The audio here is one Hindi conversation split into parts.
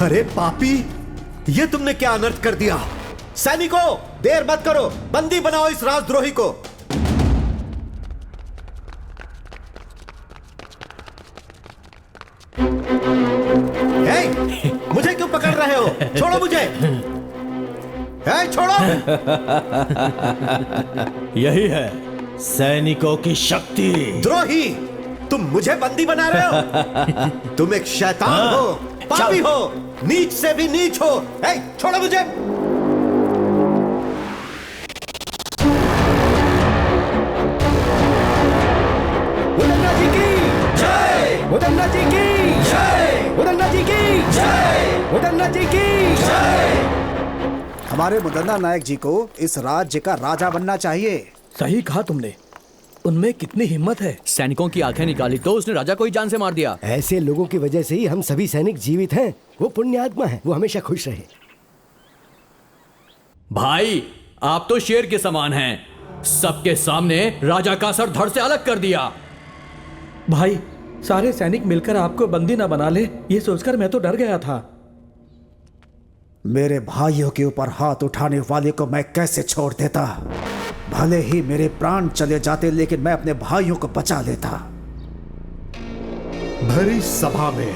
अरे पापी, ये तुमने क्या अनर्थ कर दिया। सैनिकों, देर मत करो, बंदी बनाओ इस राजद्रोही को। मुझे क्यों पकड़ रहे हो? छोड़ो मुझे। छोड़ो। यही है सैनिकों की शक्ति। द्रोही, तुम मुझे बंदी बना रहे हो। तुम एक शैतान हो, पापी हो, नीच से भी नीच हो। छोड़ो मुझे। मुदन्ना जी की जय, मुदन्ना जी की जय, मुदन्ना जी की जय, मुदन्ना जी की जय। हमारे मुदन्ना नायक जी को इस राज्य का राजा बनना चाहिए। सही कहा तुमने, उनमें कितनी हिम्मत है। सैनिकों की आंखें निकाली तो उसने राजा को ही जान से मार दिया। ऐसे लोगों की वजह से ही हम सभी सैनिक जीवित हैं। वो पुण्यात्मा है, वो हमेशा खुश रहे। भाई, आप तो शेर के समान हैं। सबके सामने राजा का सर धड़ से अलग कर दिया। भाई, सारे सैनिक मिलकर आपको बंदी ना बना ले, ये सोचकर मैं तो डर गया था। मेरे भाइयों के ऊपर हाथ उठाने वाले को मैं कैसे छोड़ देता। भले ही मेरे प्राण चले जाते, लेकिन मैं अपने भाइयों को बचा लेता। भरी सभा में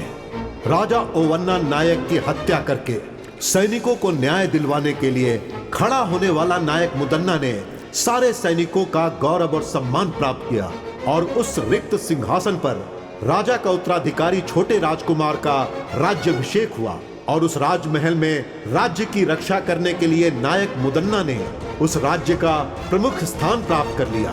राजा ओवन्ना नायक की हत्या करके सैनिकों को न्याय दिलवाने के लिए खड़ा होने वाला नायक मुदन्ना ने सारे सैनिकों का गौरव और सम्मान प्राप्त किया और उस रिक्त सिंहासन पर राजा का उत्तराधिकारी छोटे राजकुमार का राज्याभिषेक हुआ और उस राजमहल में राज्य की रक्षा करने के लिए नायक मुदन्ना ने उस राज्य का प्रमुख स्थान प्राप्त कर लिया।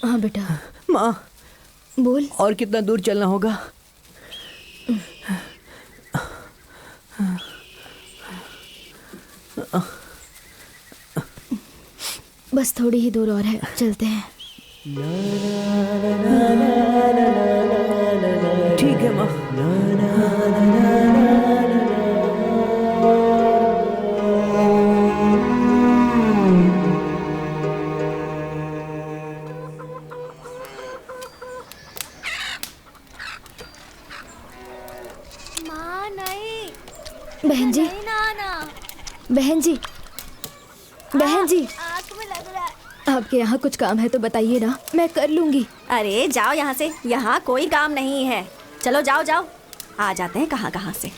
हाँ बेटा। माँ, बोल। और कितना दूर चलना होगा? बस थोड़ी ही दूर और है, चलते हैं। ठीक है माँ। माँ नहीं। बहन जी, बहन जी, बहन जी, आँख में लग रहा है। आपके यहाँ कुछ काम है तो बताइए ना, मैं कर लूंगी। अरे जाओ यहाँ से, यहाँ कोई काम नहीं है। चलो जाओ जाओ, आ जाते हैं कहाँ कहाँ से।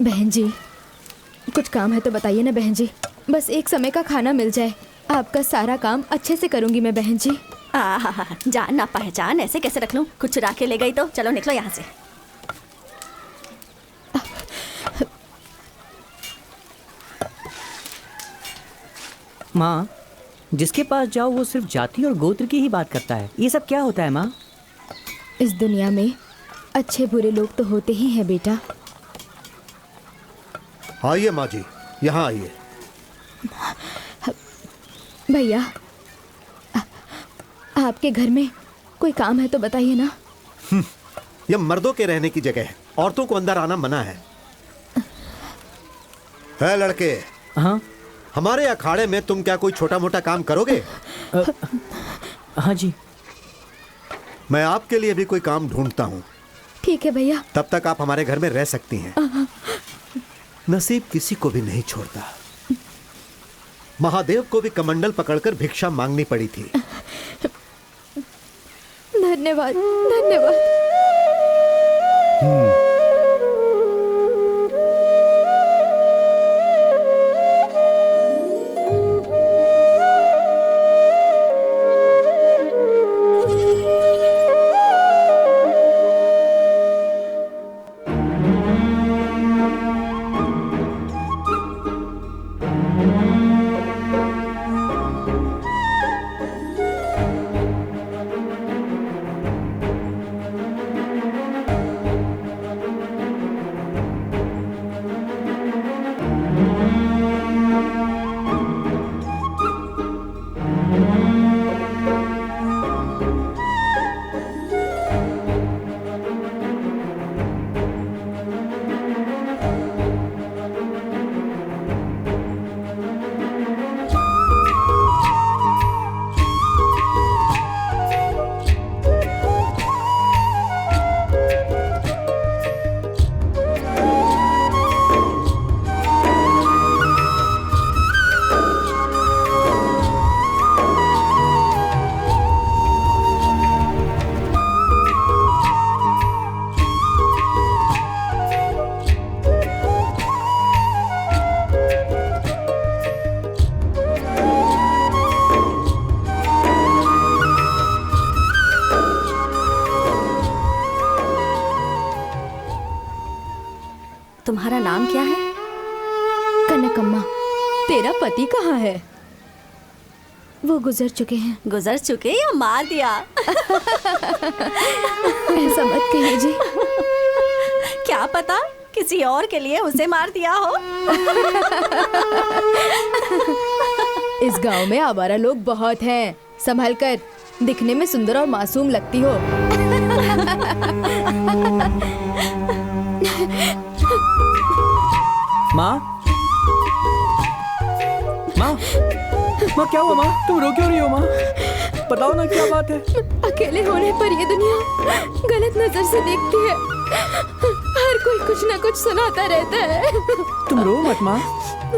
बहन जी, कुछ काम है तो बताइए ना बहन जी। बस एक समय का खाना मिल जाए, आपका सारा काम अच्छे से करूंगी मैं बहन जी। जान ना पहचान ऐसे कैसे रख लूं? कुछ चुरा के ले गई तो चलो निकलो यहाँ से। माँ, जिसके पास जाओ वो सिर्फ जाति और गोत्र की ही बात करता है। ये सब क्या होता है माँ? इस दुनिया में अच्छे बुरे लोग तो होते ही हैं बेटा। आइए माँ जी, यहाँ आइए। भैया, आपके घर में कोई काम है तो बताइए ना। यह मर्दों के रहने की जगह है, औरतों को अंदर आना मना है। लड़के, हाँ, हमारे अखाड़े में तुम क्या कोई छोटा मोटा काम करोगे? हाँ जी। मैं आपके लिए भी कोई काम ढूंढता हूँ। ठीक है भैया। तब तक आप हमारे घर में रह सकती हैं। नसीब किसी को भी नहीं छोड़ता। महादेव को भी कमंडल पकड़कर भिक्षा मांगनी पड़ी थी। धन्यवाद, धन्यवाद। नाम क्या है? कनकम्मा। तेरा पति कहाँ है? वो गुजर चुके हैं। गुजर चुके या मार दिया? ऐसा मत कहिए जी। क्या पता किसी और के लिए उसे मार दिया हो। इस गांव में आवारा लोग बहुत हैं। संभल कर, दिखने में सुंदर और मासूम लगती हो। माँ, माँ, माँ क्या हुआ माँ? तुम रो क्यों रही हो माँ? बताओ ना क्या बात है? अकेले होने पर ये दुनिया गलत नजर से देखती है। हर कोई कुछ ना कुछ सुनाता रहता है। तुम रो मत माँ,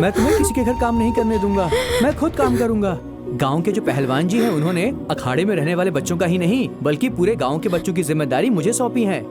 मैं तुम्हें किसी के घर काम नहीं करने दूंगा। मैं खुद काम करूंगा। गांव के जो पहलवान जी हैं, उन्होंने अखाड़े में रहने वाले बच्चों का ही नहीं बल्कि पूरे गांव के बच्चों की जिम्मेदारी मुझे सौंपी है।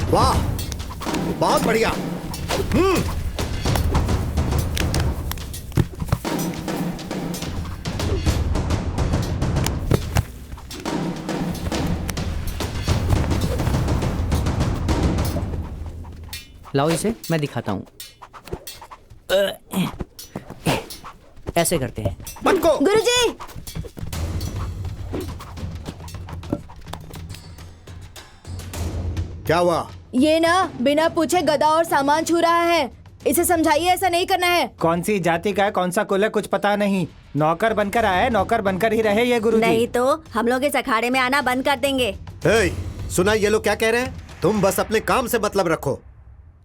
वाह, बहुत बढ़िया। लाओ इसे, मैं दिखाता हूँ। ऐसे करते हैं। बंद को। गुरुजी, क्या हुआ? ये ना बिना पूछे गधा और सामान छू रहा है। इसे समझाइए, ऐसा नहीं करना है। कौन सी जाति का है, कौन सा कुल है, कुछ पता नहीं। नौकर बनकर आया है, नौकर बनकर ही रहे ये गुरुजी। नहीं तो हम लोग इस अखाड़े में आना बंद कर देंगे। हे, सुना ये लोग क्या कह रहे हैं? तुम बस अपने काम से मतलब रखो।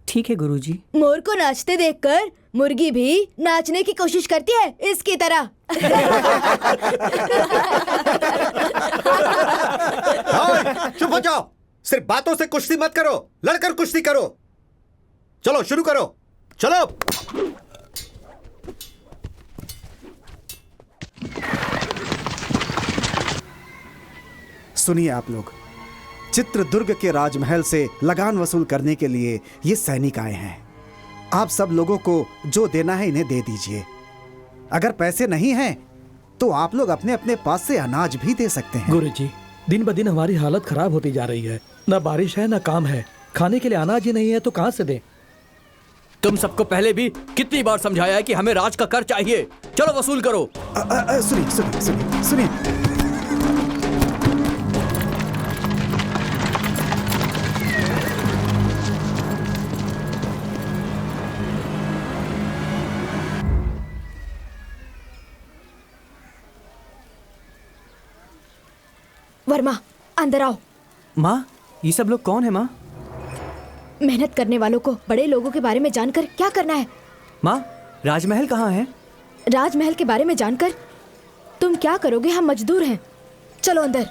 ठीक है गुरुजी। मोर को नाचते देखकर मुर्गी भी नाचने की कोशिश करती है, इसकी तरह। चुप हो जाओ। सिर्फ बातों से कुश्ती मत करो, लड़कर कुश्ती करो। चलो शुरू करो, चलो। सुनिए आप लोग, चित्रदुर्ग के राजमहल से लगान वसूल करने के लिए ये सैनिक आए हैं। आप सब लोगों को जो देना है इन्हें दे दीजिए। अगर पैसे नहीं हैं तो आप लोग अपने अपने पास से अनाज भी दे सकते हैं। गुरुजी, दिन ब दिन हमारी हालत खराब होती जा रही है। ना बारिश है, ना काम है। खाने के लिए अनाज ही नहीं है तो कहाँ से दें? तुम सबको पहले भी कितनी बार समझाया है कि हमें राज का कर चाहिए। चलो वसूल करो। सुनिए सुनिए सुनिए सुनिए। वर्मा, अंदर आओ। माँ, ये सब लोग कौन है माँ? मेहनत करने वालों को बड़े लोगों के बारे में जानकर क्या करना है? माँ, राजमहल कहाँ है? राजमहल के बारे में जानकर तुम क्या करोगे? हम मजदूर हैं। चलो अंदर।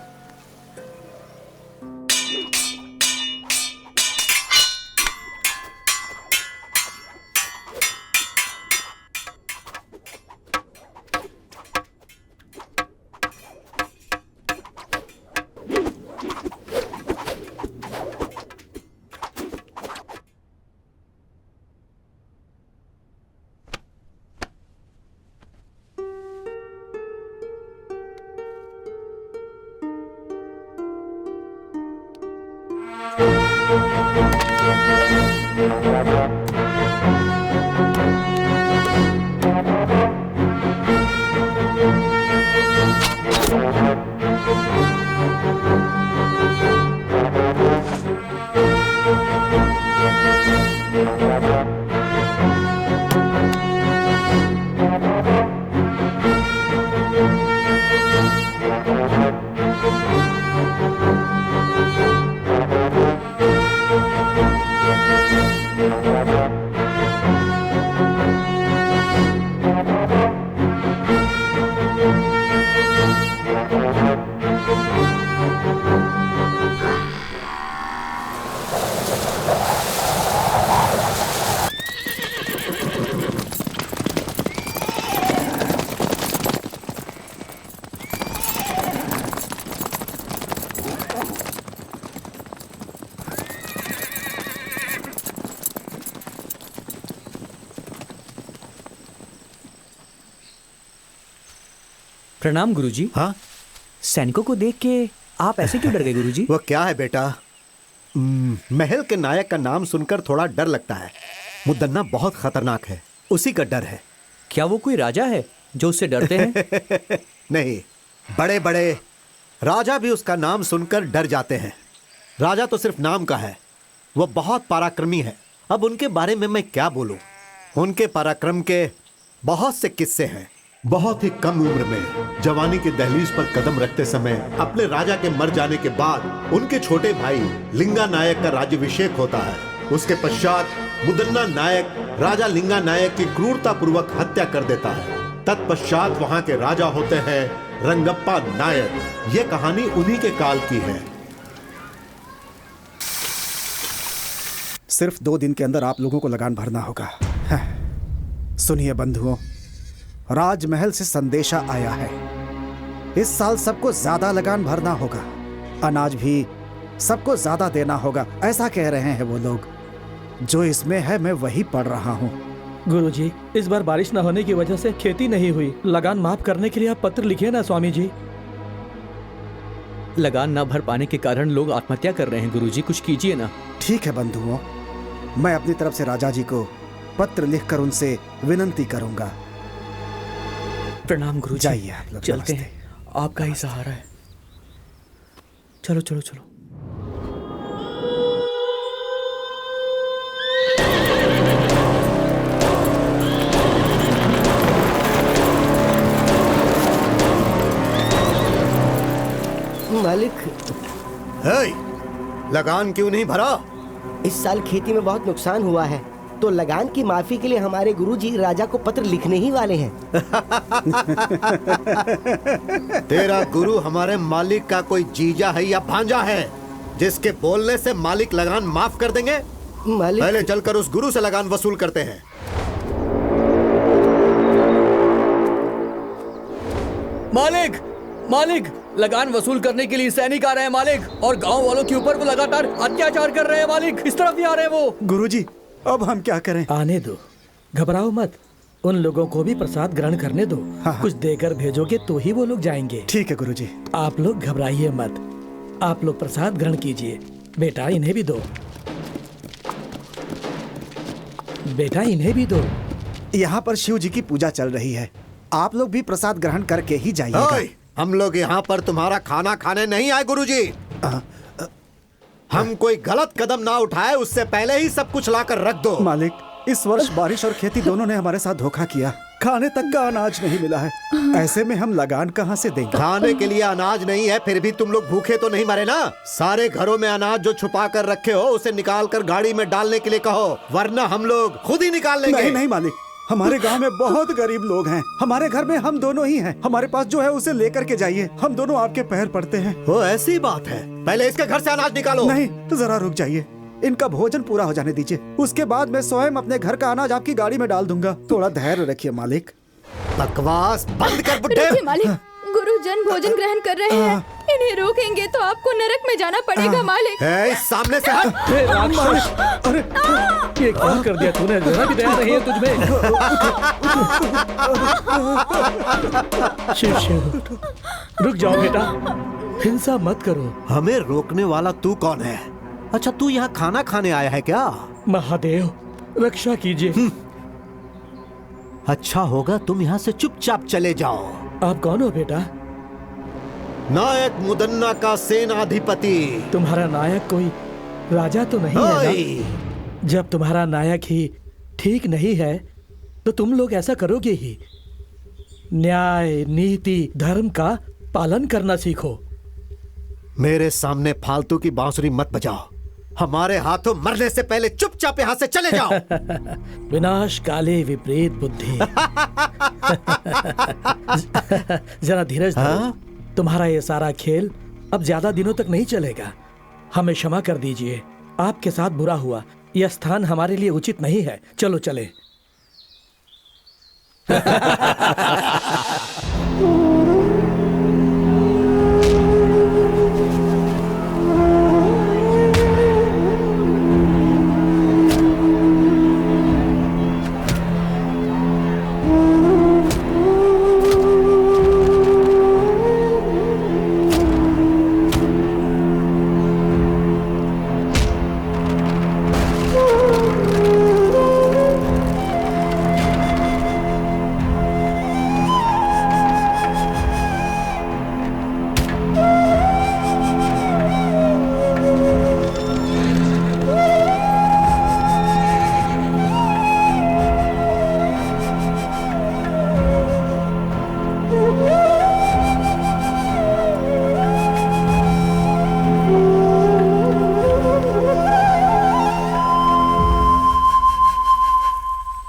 प्रणाम गुरुजी। हाँ, सैनिकों को देख के आप ऐसे क्यों डर गए गुरुजी? वो क्या है बेटा, महल के नायक का नाम सुनकर थोड़ा डर लगता है। मुदन्ना बहुत खतरनाक है, उसी का डर है। क्या वो कोई राजा है जो उससे डरते हैं? नहीं, बड़े बड़े राजा भी उसका नाम सुनकर डर जाते हैं। राजा तो सिर्फ नाम का है, वो बहुत पराक्रमी है। अब उनके बारे में मैं क्या बोलूं? उनके पराक्रम के बहुत से किस्से हैं। बहुत ही कम उम्र में जवानी की दहलीज पर कदम रखते समय अपने राजा के मर जाने के बाद उनके छोटे भाई लिंगा नायक का राज्याभिषेक होता है। उसके पश्चात मुदन्ना नायक राजा लिंगा नायक की क्रूरता पूर्वक हत्या कर देता है। तत्पश्चात वहां के राजा होते हैं रंगप्पा नायक। ये कहानी उन्हीं के काल की है। सिर्फ 2 दिन के अंदर आप लोगों को लगान भरना होगा। सुनिए बंधुओं, राजमहल से संदेशा आया है। इस साल सबको ज्यादा लगान भरना होगा, अनाज भी सबको ज्यादा देना होगा, ऐसा कह रहे हैं वो लोग। जो इसमें है मैं वही पढ़ रहा हूँ। गुरुजी, इस बार बारिश न होने की वजह से खेती नहीं हुई। लगान माफ करने के लिए आप पत्र लिखिए ना स्वामी जी। लगान न भर पाने के कारण लोग आत्महत्या कर रहे हैं गुरुजी, कुछ कीजिए ना। ठीक है बंधुओं, मैं अपनी तरफ से राजा जी को पत्र लिखकर उनसे विनंती करूंगा। प्रणाम गुरुजी। जाइए आप लोग, चलते नमस्ते। हैं, आपका ही सहारा है। चलो चलो चलो। मालिक, लगान क्यों नहीं भरा? इस साल खेती में बहुत नुकसान हुआ है, तो लगान की माफी के लिए हमारे गुरुजी राजा को पत्र लिखने ही वाले हैं। तेरा गुरु हमारे मालिक का कोई जीजा है या भांजा है जिसके बोलने से मालिक लगान माफ कर देंगे? मालिक, पहले चलकर उस गुरु से लगान वसूल करते हैं। मालिक, मालिक, लगान वसूल करने के लिए सैनिक आ रहे हैं मालिक, और गांव वालों के ऊपर वो लगातार अत्याचार कर रहे हैं मालिक। इस तरफ ही आ रहे हैं वो। गुरुजी, अब हम क्या करें? आने दो, घबराओ मत। उन लोगों को भी प्रसाद ग्रहण करने दो। हाँ। कुछ देकर भेजोगे तो ही वो लोग जाएंगे। ठीक है गुरुजी। आप लोग घबराइए मत, आप लोग प्रसाद ग्रहण कीजिए। बेटा इन्हें भी दो, बेटा इन्हें भी दो। यहाँ पर शिव जी की पूजा चल रही है, आप लोग भी प्रसाद ग्रहण करके ही जाइएगा। ओए, हम लोग यहाँ पर तुम्हारा खाना खाने नहीं आए गुरुजी। हम कोई गलत कदम ना उठाए उससे पहले ही सब कुछ लाकर रख दो। मालिक, इस वर्ष बारिश और खेती दोनों ने हमारे साथ धोखा किया। खाने तक का अनाज नहीं मिला है, ऐसे में हम लगान कहाँ से देंगे? खाने के लिए अनाज नहीं है, फिर भी तुम लोग भूखे तो नहीं मरे ना? सारे घरों में अनाज जो छुपा कर रखे हो उसे निकाल कर गाड़ी में डालने के लिए कहो, वरना हम लोग खुद ही निकाल लेंगे। नहीं नहीं मालिक, हमारे गांव में बहुत गरीब लोग हैं, हमारे घर में हम दोनों ही हैं। हमारे पास जो है उसे लेकर के जाइए, हम दोनों आपके पैर पड़ते हैं। वो ऐसी बात है, पहले इसके घर से अनाज निकालो। नहीं, जरा रुक जाइए, इनका भोजन पूरा हो जाने दीजिए, उसके बाद मैं स्वयं अपने घर का अनाज आपकी गाड़ी में डाल दूंगा। थोड़ा धैर्य रखिए मालिक। बकवास बंद कर बुड्ढे। रुकिए मालिक, गुरुजन भोजन ग्रहण कर रहे हैं, इन्हें रोकेंगे तो आपको नरक में जाना पड़ेगा मालिक। सामने से हट। हे राक्षस, अरे ये क्या कर दिया तूने? जरा भी दया नहीं है तुझमें। शिव शिव, रुक जाओ बेटा, हिंसा मत करो। हमें रोकने वाला तू कौन है? अच्छा, तू यहाँ खाना खाने आया है क्या? महादेव, रक्षा कीजिए। अच्छा होगा तुम यहाँ से चुपचाप चले जाओ। आप कौन हो बेटा? नायक मुदन्ना का सेनाधिपति। तुम्हारा नायक कोई राजा तो नहीं है ना? जब तुम्हारा नायक ही ठीक नहीं है तो तुम लोग ऐसा करोगे ही। न्याय, नीति, धर्म का पालन करना सीखो। मेरे सामने फालतू की बांसुरी मत बजाओ। हमारे हाथों मरने से पहले चुपचाप यहाँ से चले जाओ। विनाश काले विपरीत बुद्धि। जरा धीरज धरो। तुम्हारा ये सारा खेल अब ज्यादा दिनों तक नहीं चलेगा। हमें क्षमा कर दीजिए, आपके साथ बुरा हुआ। यह स्थान हमारे लिए उचित नहीं है, चलो चले।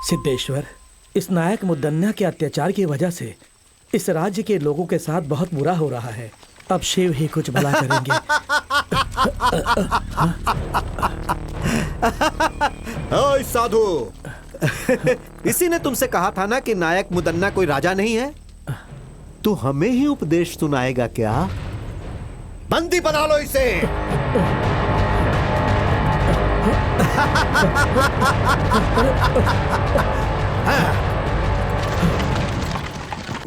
सिद्धेश्वर, इस नायक मुदन्ना के अत्याचार की वजह से इस राज्य के लोगों के साथ बहुत बुरा हो रहा है। अब शिव ही कुछ भला करेंगे। ओए साधु, इसी ने तुमसे कहा था ना कि नायक मुदन्ना कोई राजा नहीं है। तू हमें ही उपदेश सुनाएगा क्या? बंदी बना लो इसे।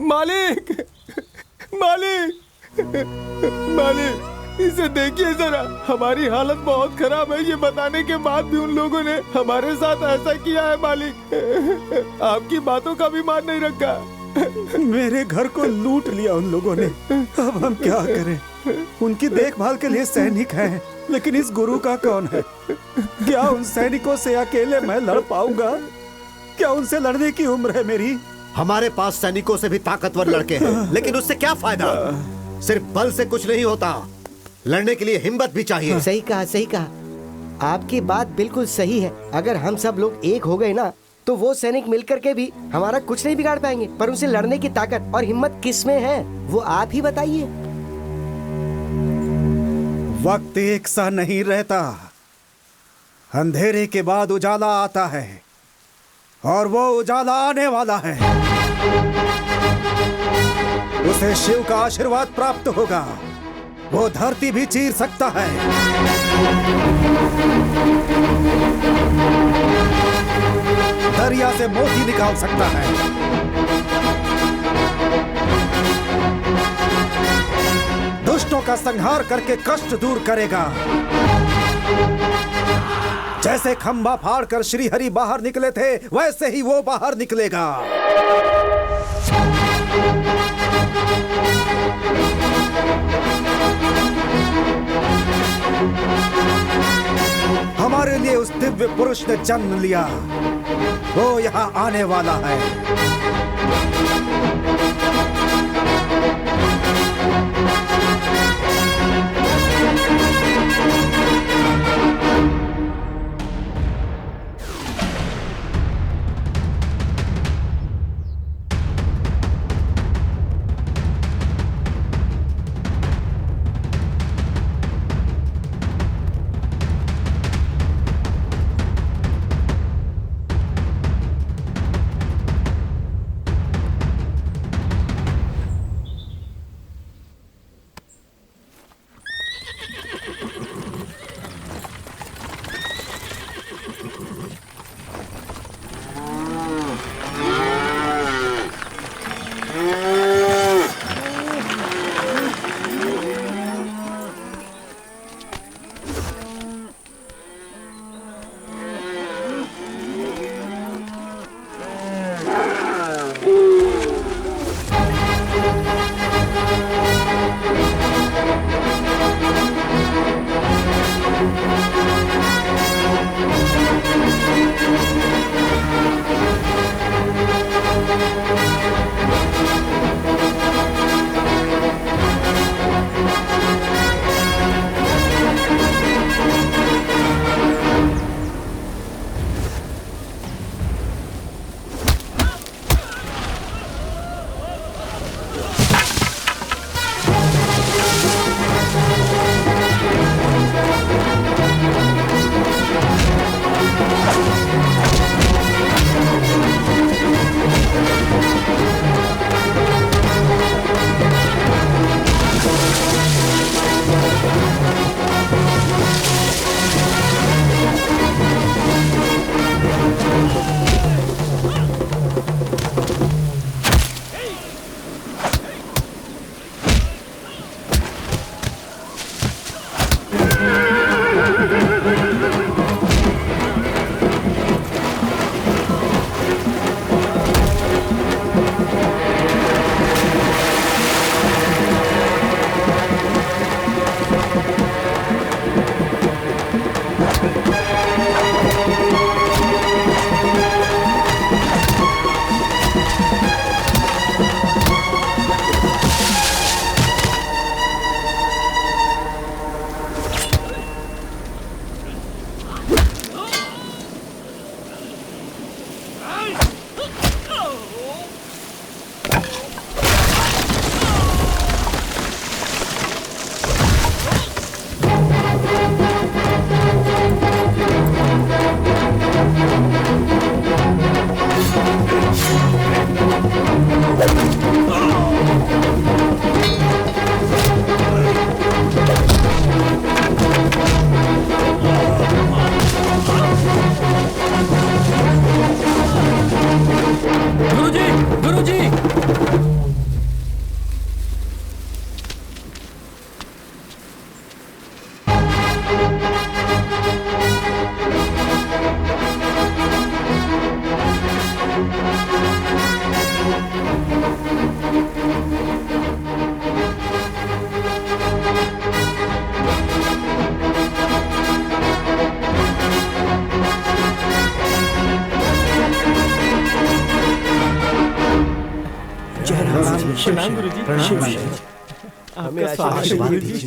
मालिक, मालिक, मालिक, इसे देखिए जरा, हमारी हालत बहुत खराब है। ये बताने के बाद भी उन लोगों ने हमारे साथ ऐसा किया है। मालिक, आपकी बातों का भी मान नहीं रखा। मेरे घर को लूट लिया उन लोगों ने। अब हम क्या करें? उनकी देखभाल के लिए सैनिक हैं, लेकिन इस गुरु का कौन है? क्या उन सैनिकों से अकेले मैं लड़ पाऊंगा? क्या उनसे लड़ने की उम्र है मेरी? हमारे पास सैनिकों से भी ताकतवर लड़के हैं, लेकिन उससे क्या फायदा? सिर्फ बल से कुछ नहीं होता, लड़ने के लिए हिम्मत भी चाहिए। सही कहा, सही कहा। आपकी बात बिल्कुल सही है। अगर हम सब लोग एक हो गए ना, तो वो सैनिक मिलकर के भी हमारा कुछ नहीं बिगाड़ पाएंगे। पर उनसे लड़ने की ताकत और हिम्मत किस में है, वो आप ही बताइए। वक्त एक सा नहीं रहता। अंधेरे के बाद उजाला आता है, और वो उजाला आने वाला है। उसे शिव का आशीर्वाद प्राप्त होगा। वो धरती भी चीर सकता है। दरिया से मोती निकाल सकता है। दुष्टों का संहार करके कष्ट दूर करेगा। जैसे खंभा फाड़कर श्री हरि बाहर निकले थे, वैसे ही वो बाहर निकलेगा। हमारे लिए उस दिव्य पुरुष ने जन्म लिया। वो यहाँ आने वाला है।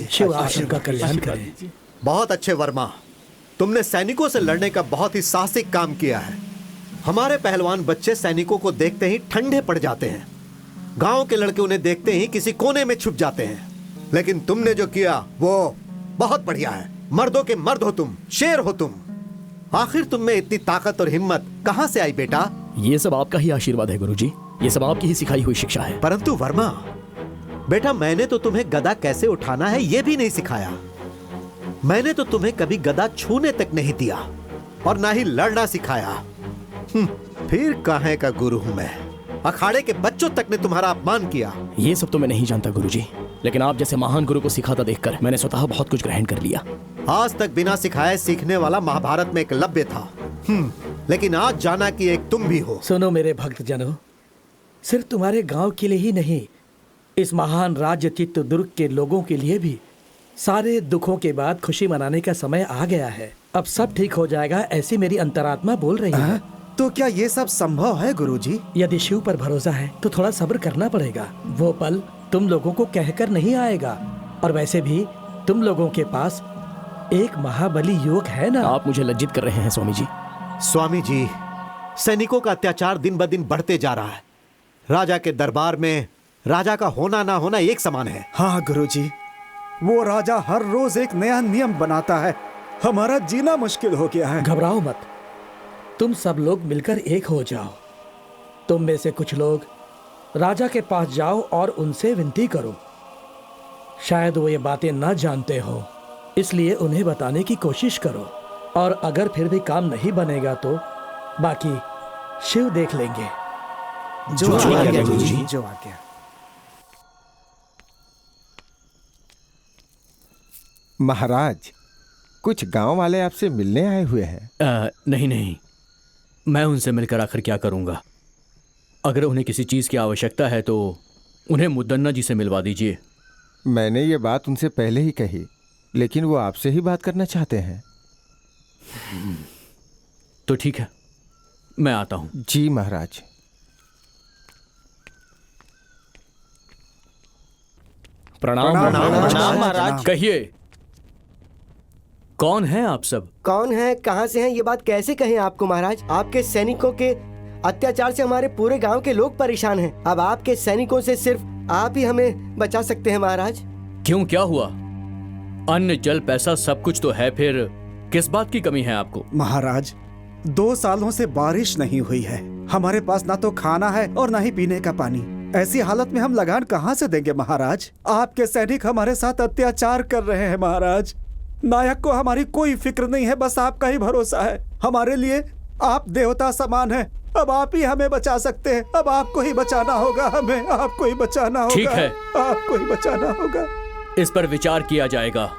शिव आप सबका कल्याण करें। बहुत अच्छे वर्मा, तुमने सैनिकों से लड़ने का बहुत ही साहसिक काम किया है। हमारे पहलवान बच्चे सैनिकों को देखते ही ठंडे पड़ जाते हैं। गांव के लड़के उन्हें देखते ही किसी कोने में छुप जाते हैं। लेकिन तुमने जो किया वो बहुत बढ़िया है। मर्दों के मर्द हो तुम, शेर हो तुम। आखिर तुम में इतनी ताकत और हिम्मत कहां से आई बेटा? ये सब आपका ही आशीर्वाद है गुरुजी। ये सब आपकी ही सिखाई हुई शिक्षा है। परंतु वर्मा बेटा, मैंने तो तुम्हें गदा कैसे उठाना है ये भी नहीं सिखाया। मैंने तो तुम्हें कभी गदा छूने तक नहीं दिया और ना ही लड़ना सिखाया। फिर काहे का गुरु हूं मैं? अखाड़े के बच्चों तक ने तुम्हारा अपमान किया। ये सब तो मैं नहीं जानता गुरुजी, लेकिन आप जैसे महान गुरु को सिखाता देखकर मैंने स्वतः बहुत कुछ ग्रहण कर लिया। आज तक बिना सिखाए सीखने वाला महाभारत में एकलव्य था, लेकिन आज जाना कि एक तुम भी हो। सुनो मेरे भक्त जनों, सिर्फ तुम्हारे गांव के लिए ही नहीं, इस महान राज्य चित्रदुर्ग के लोगों के लिए भी सारे दुखों के बाद खुशी मनाने का समय आ गया है। अब सब ठीक हो जाएगा, ऐसी मेरी अंतरात्मा बोल रही है। तो क्या ये सब संभव है गुरुजी? यदि शिव पर भरोसा है तो थोड़ा सब्र करना पड़ेगा। वो पल तुम लोगों को कहकर नहीं आएगा। और वैसे भी तुम लोगों के पास एक महाबली युवक है ना। आप मुझे लज्जित कर रहे हैं स्वामी जी। स्वामी जी, सैनिकों का अत्याचार दिन ब दिन बढ़ते जा रहा है। राजा के दरबार में राजा का होना ना होना एक समान है। हाँ गुरुजी, वो राजा हर रोज एक नया नियम बनाता है। हमारा जीना मुश्किल हो गया है। घबराओ मत, तुम सब लोग मिलकर एक हो जाओ। तुम में से कुछ लोग राजा के पास जाओ और उनसे विनती करो। शायद वो ये बातें ना जानते हो, इसलिए उन्हें बताने की कोशिश करो। और अगर फिर भी काम नहीं बनेगा तो बाकी शिव देख लेंगे। जो आज्ञा गुरुजी, जो आज्ञा। महाराज, कुछ गांव वाले आपसे मिलने आए हुए हैं। नहीं नहीं, मैं उनसे मिलकर आखिर क्या करूंगा। अगर उन्हें किसी चीज की आवश्यकता है तो उन्हें मुदन्ना जी से मिलवा दीजिए। मैंने ये बात उनसे पहले ही कही, लेकिन वो आपसे ही बात करना चाहते हैं। तो ठीक है, मैं आता हूं। जी महाराज। प्रणाम महाराज। कहिए, कौन है आप सब? कौन है, कहाँ से हैं, ये बात कैसे कहें आपको महाराज? आपके सैनिकों के अत्याचार से हमारे पूरे गांव के लोग परेशान हैं। अब आपके सैनिकों से सिर्फ आप ही हमें बचा सकते हैं महाराज। क्यों, क्या हुआ? अन्न जल पैसा सब कुछ तो है, फिर किस बात की कमी है आपको? महाराज, 2 सालों से बारिश नहीं हुई है। हमारे पास ना तो खाना है और ना ही पीने का पानी। ऐसी हालत में हम लगान कहाँ से देंगे महाराज? आपके सैनिक हमारे साथ अत्याचार कर रहे हैं महाराज। नायक को हमारी कोई फिक्र नहीं है, बस आपका ही भरोसा है। हमारे लिए आप देवता समान हैं। अब आप ही हमें बचा सकते हैं। अब आपको ही बचाना होगा, हमें आपको ही बचाना होगा। ठीक है, आपको ही बचाना होगा। इस पर विचार किया जाएगा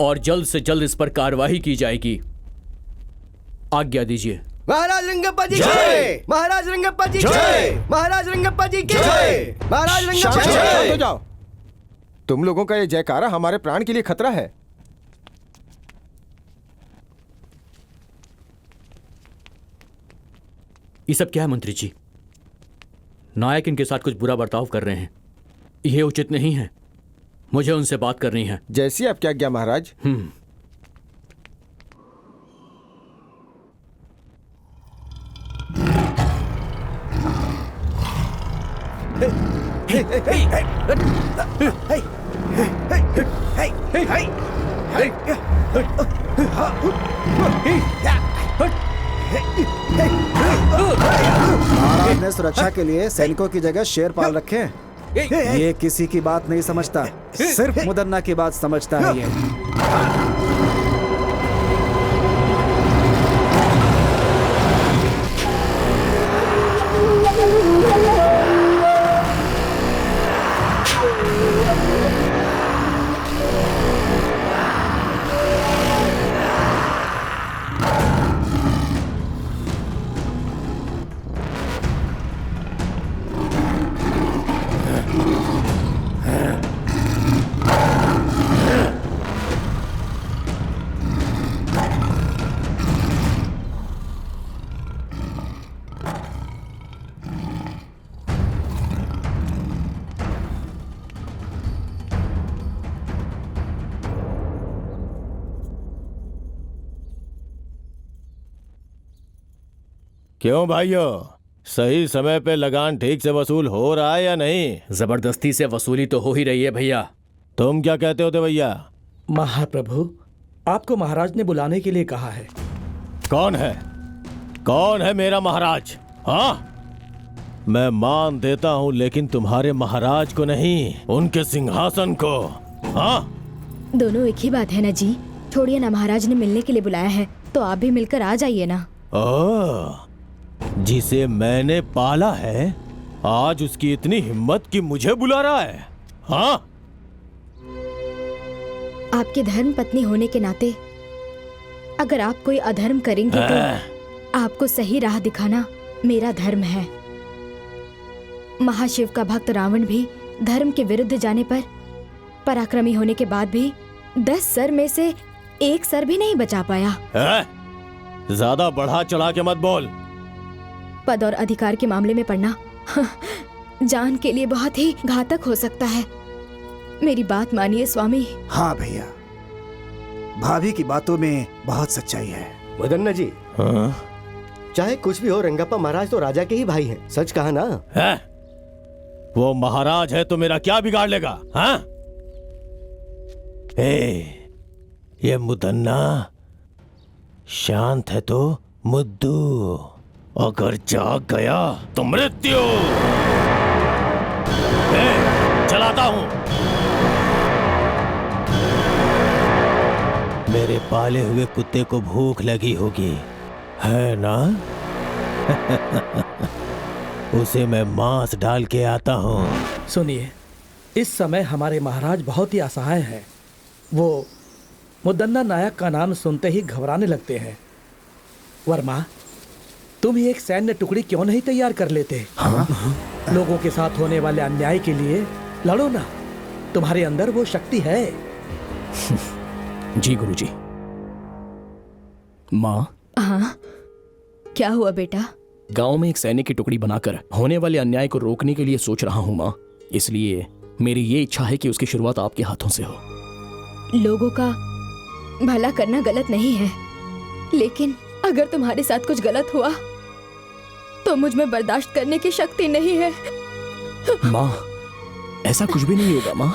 और जल्द से जल्द इस पर कार्यवाही की जाएगी। आज्ञा दीजिए। महाराज रंगप्पा जी जय। महाराज रंगप्पा जी जय। महाराज रंगप्पा जी जय। महाराज रंगप्पा जी शांत हो जाओ। तुम लोगों का ये जयकारा हमारे प्राण के लिए खतरा है। ये सब क्या है मंत्री जी? नायक इनके साथ कुछ बुरा बर्ताव कर रहे हैं, यह उचित नहीं है। मुझे उनसे बात करनी है। जैसी आपकी आज्ञा महाराज। महाराज ने सुरक्षा के लिए सैनिकों की जगह शेर पाल रखे हैं। ये किसी की बात नहीं समझता, सिर्फ मुदन्ना की बात समझता है ये। क्यों भाइयों, सही समय पे लगान ठीक से वसूल हो रहा है या नहीं? जबरदस्ती से वसूली तो हो ही रही है भैया। तुम क्या कहते हो भैया? महाप्रभु, आपको महाराज ने बुलाने के लिए कहा है। कौन है? कौन है मेरा महाराज? हाँ, मैं मान देता हूँ, लेकिन तुम्हारे महाराज को नहीं, उनके सिंहासन को। हाँ, दोनों एक ही बात है ना जी। छोड़िए ना, महाराज ने मिलने के लिए बुलाया है तो आप भी मिलकर आ जाइए ना। जिसे मैंने पाला है, आज उसकी इतनी हिम्मत कि मुझे बुला रहा है। हाँ, आपके धर्म पत्नी होने के नाते अगर आप कोई अधर्म करेंगे तो आपको सही राह दिखाना मेरा धर्म है। महाशिव का भक्त रावण भी धर्म के विरुद्ध जाने पर पराक्रमी होने के बाद भी 10 सर में से 1 सर भी नहीं बचा पाया। ज्यादा बढ़ा चढ़ा के मत बोल। पद और अधिकार के मामले में पड़ना जान के लिए बहुत ही घातक हो सकता है। मेरी बात मानिए स्वामी। हाँ भैया, भाभी की बातों में बहुत सच्चाई है। मुदन्ना जी, चाहे कुछ भी हो, रंगप्पा महाराज तो राजा के ही भाई हैं। सच कहा ना? है? वो महाराज है तो मेरा क्या बिगाड़ लेगा? हाँ? ये मुदन्ना शांत है तो मुद्दू, अगर जाग गया तो मृत्यु। चलाता हूं। मेरे पाले हुए कुत्ते को भूख लगी होगी, है ना? उसे मैं मांस डाल के आता हूँ। सुनिए, इस समय हमारे महाराज बहुत ही असहाय हैं। वो मुदन्ना नायक का नाम सुनते ही घबराने लगते हैं। वर्मा, तुम ही एक सैन्य टुकड़ी क्यों नहीं तैयार कर लेते? लोगों के साथ होने वाले अन्याय के लिए लड़ो ना, तुम्हारे अंदर वो शक्ति है। जी गुरुजी। माँ। हाँ, क्या हुआ बेटा? गांव में एक सैनिक की टुकड़ी बनाकर होने वाले अन्याय को रोकने के लिए सोच रहा हूँ माँ। इसलिए मेरी ये इच्छा है कि उसकी शुरुआत आपके हाथों से हो। लोगों का भला करना गलत नहीं है, लेकिन अगर तुम्हारे साथ कुछ गलत हुआ तो मुझ में बर्दाश्त करने की शक्ति नहीं है। माँ, ऐसा कुछ भी नहीं होगा माँ,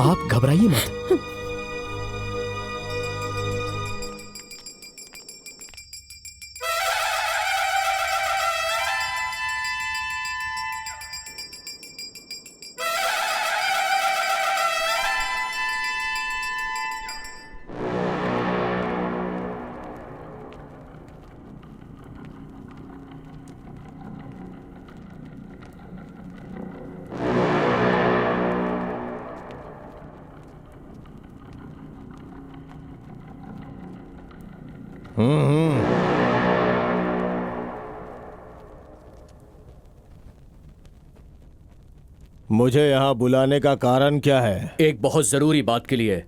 आप घबराइए मत। मुझे यहाँ बुलाने का कारण क्या है? एक बहुत जरूरी बात के लिए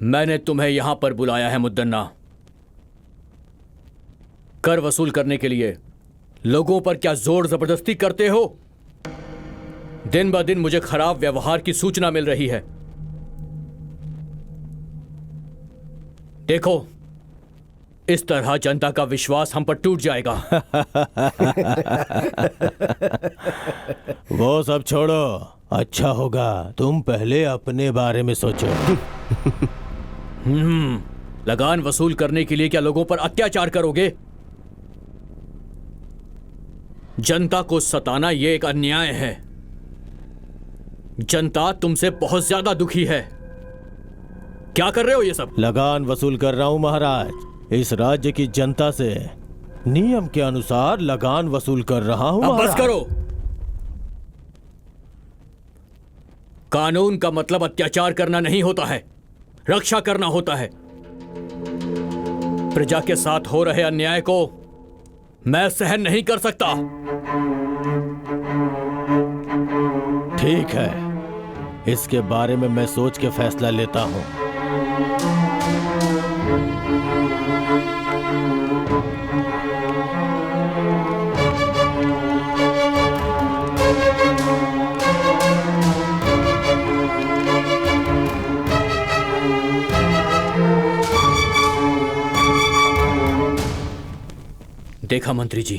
मैंने तुम्हें यहां पर बुलाया है मुद्दन्ना। कर वसूल करने के लिए लोगों पर क्या जोर जबरदस्ती करते हो? दिन ब दिन मुझे खराब व्यवहार की सूचना मिल रही है। देखो, इस तरह जनता का विश्वास हम पर टूट जाएगा। वो सब छोड़ो, अच्छा होगा तुम पहले अपने बारे में सोचो। लगान वसूल करने के लिए क्या लोगों पर अत्याचार करोगे? जनता को सताना ये एक अन्याय है। जनता तुमसे बहुत ज्यादा दुखी है। क्या कर रहे हो ये सब? लगान वसूल कर रहा हूं महाराज। इस राज्य की जनता से नियम के अनुसार लगान वसूल कर रहा हूं। अब बस करो। कानून का मतलब अत्याचार करना नहीं होता है, रक्षा करना होता है। प्रजा के साथ हो रहे अन्याय को मैं सहन नहीं कर सकता। ठीक है, इसके बारे में मैं सोच के फैसला लेता हूं। देखा मंत्री जी,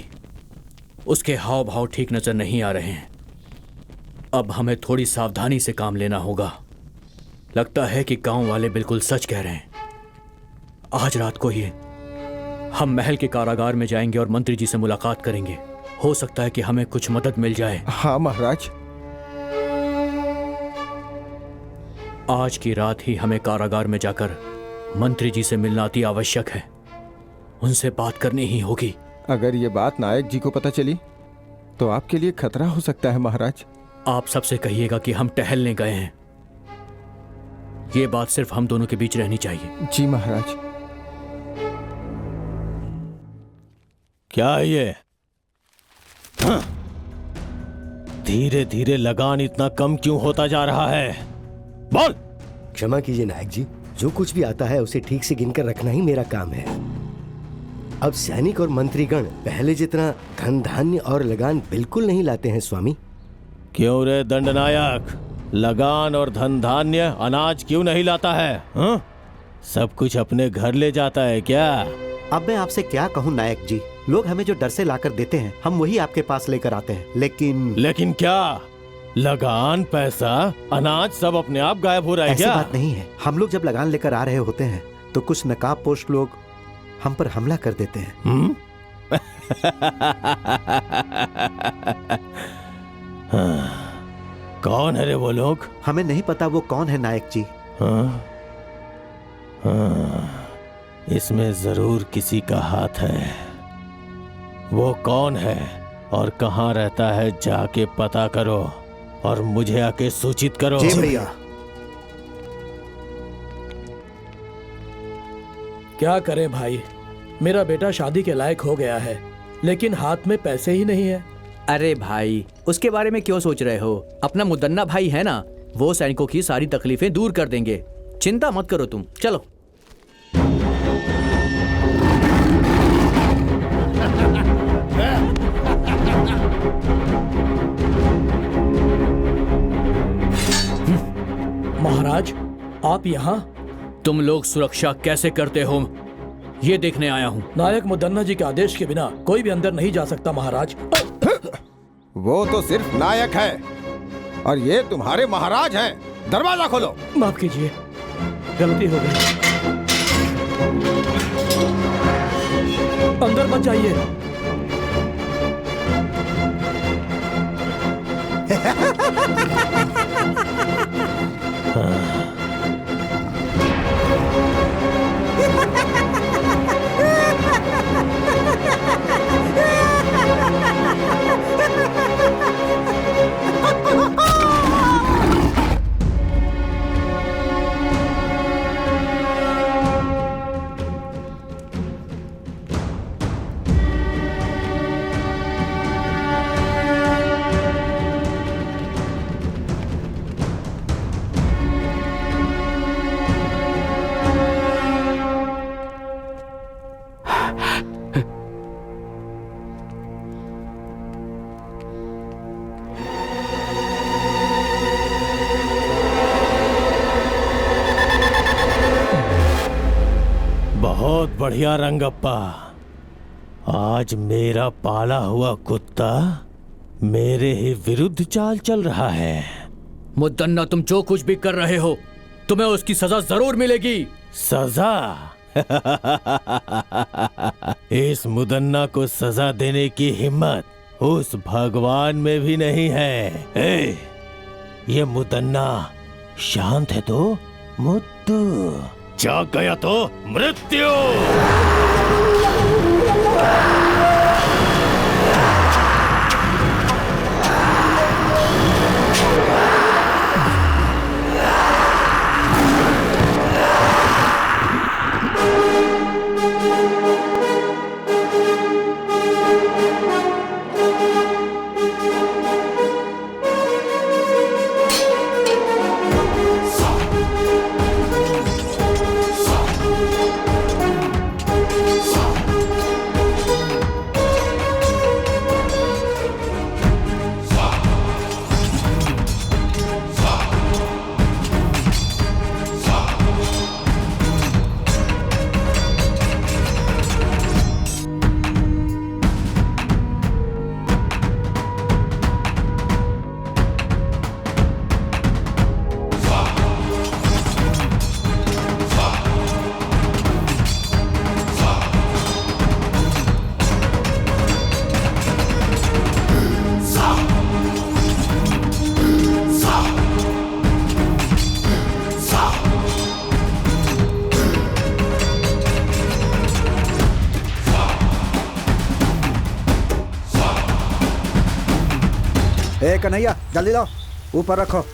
उसके हाव भाव ठीक नजर नहीं आ रहे हैं। अब हमें थोड़ी सावधानी से काम लेना होगा। लगता है कि गांव वाले बिल्कुल सच कह रहे हैं। आज रात को ही हम महल के कारागार में जाएंगे और मंत्री जी से मुलाकात करेंगे। हो सकता है कि हमें कुछ मदद मिल जाए। हाँ महाराज। आज की रात ही हमें कारागार में जाकर मंत्री जी से मिलना अति आवश्यक है। उनसे बात करनी ही होगी। अगर ये बात नायक जी को पता चली तो आपके लिए खतरा हो सकता है महाराज। आप सबसे कहिएगा कि हम टहलने गए हैं। ये बात सिर्फ हम दोनों के बीच रहनी चाहिए। जी महाराज। क्या है ये? धीरे धीरे लगान इतना कम क्यों होता जा रहा है? बोल। क्षमा कीजिए नायक जी, जो कुछ भी आता है उसे ठीक से गिनकर रखना ही मेरा काम है। अब सैनिक और मंत्रीगण पहले जितना धन धान्य और लगान बिल्कुल नहीं लाते हैं स्वामी। क्यों रे दंडनायक, लगान और धन धान्य अनाज क्यों नहीं लाता है? हा? सब कुछ अपने घर ले जाता है क्या? अब मैं आपसे क्या कहूँ नायक जी, लोग हमें जो डर से लाकर देते हैं हम वही आपके पास लेकर आते हैं। लेकिन क्या लगान, पैसा, अनाज सब अपने आप गायब हो रहा है क्या? ऐसी बात नहीं है। हम लोग जब लगान लेकर आ रहे होते हैं तो कुछ नकाबपोश लोग हम पर हमला कर देते हैं। कौन है रे वो लोग? हमें नहीं पता वो कौन है नायक जी। इसमें जरूर किसी का हाथ है। वो कौन है और कहाँ रहता है जाके पता करो और मुझे आके सूचित करो। जी भैया। क्या करें भाई, मेरा बेटा शादी के लायक हो गया है लेकिन हाथ में पैसे ही नहीं है। अरे भाई, उसके बारे में क्यों सोच रहे हो? अपना मुदन्ना भाई है ना, वो सैनिकों की सारी तकलीफें दूर कर देंगे। चिंता मत करो तुम, चलो। महाराज, आप यहाँ? तुम लोग सुरक्षा कैसे करते हो ये देखने आया हूँ। नायक मुदन्ना जी के आदेश के बिना कोई भी अंदर नहीं जा सकता महाराज। वो तो सिर्फ नायक है और ये तुम्हारे महाराज हैं। दरवाजा खोलो। माफ कीजिए, गलती हो गई। अंदर मत जाइए। बहुत बढ़िया रंगप्पा, आज मेरा पाला हुआ कुत्ता मेरे ही विरुद्ध चाल चल रहा है। मुदन्ना, तुम जो कुछ भी कर रहे हो तुम्हें उसकी सजा जरूर मिलेगी। सजा? इस मुदन्ना को सजा देने की हिम्मत उस भगवान में भी नहीं है। ये मुदन्ना शांत है तो मुद्दू, जाग गया तो मृत्यु। ए कन्हैया जल्दी लाओ, ऊपर रखो,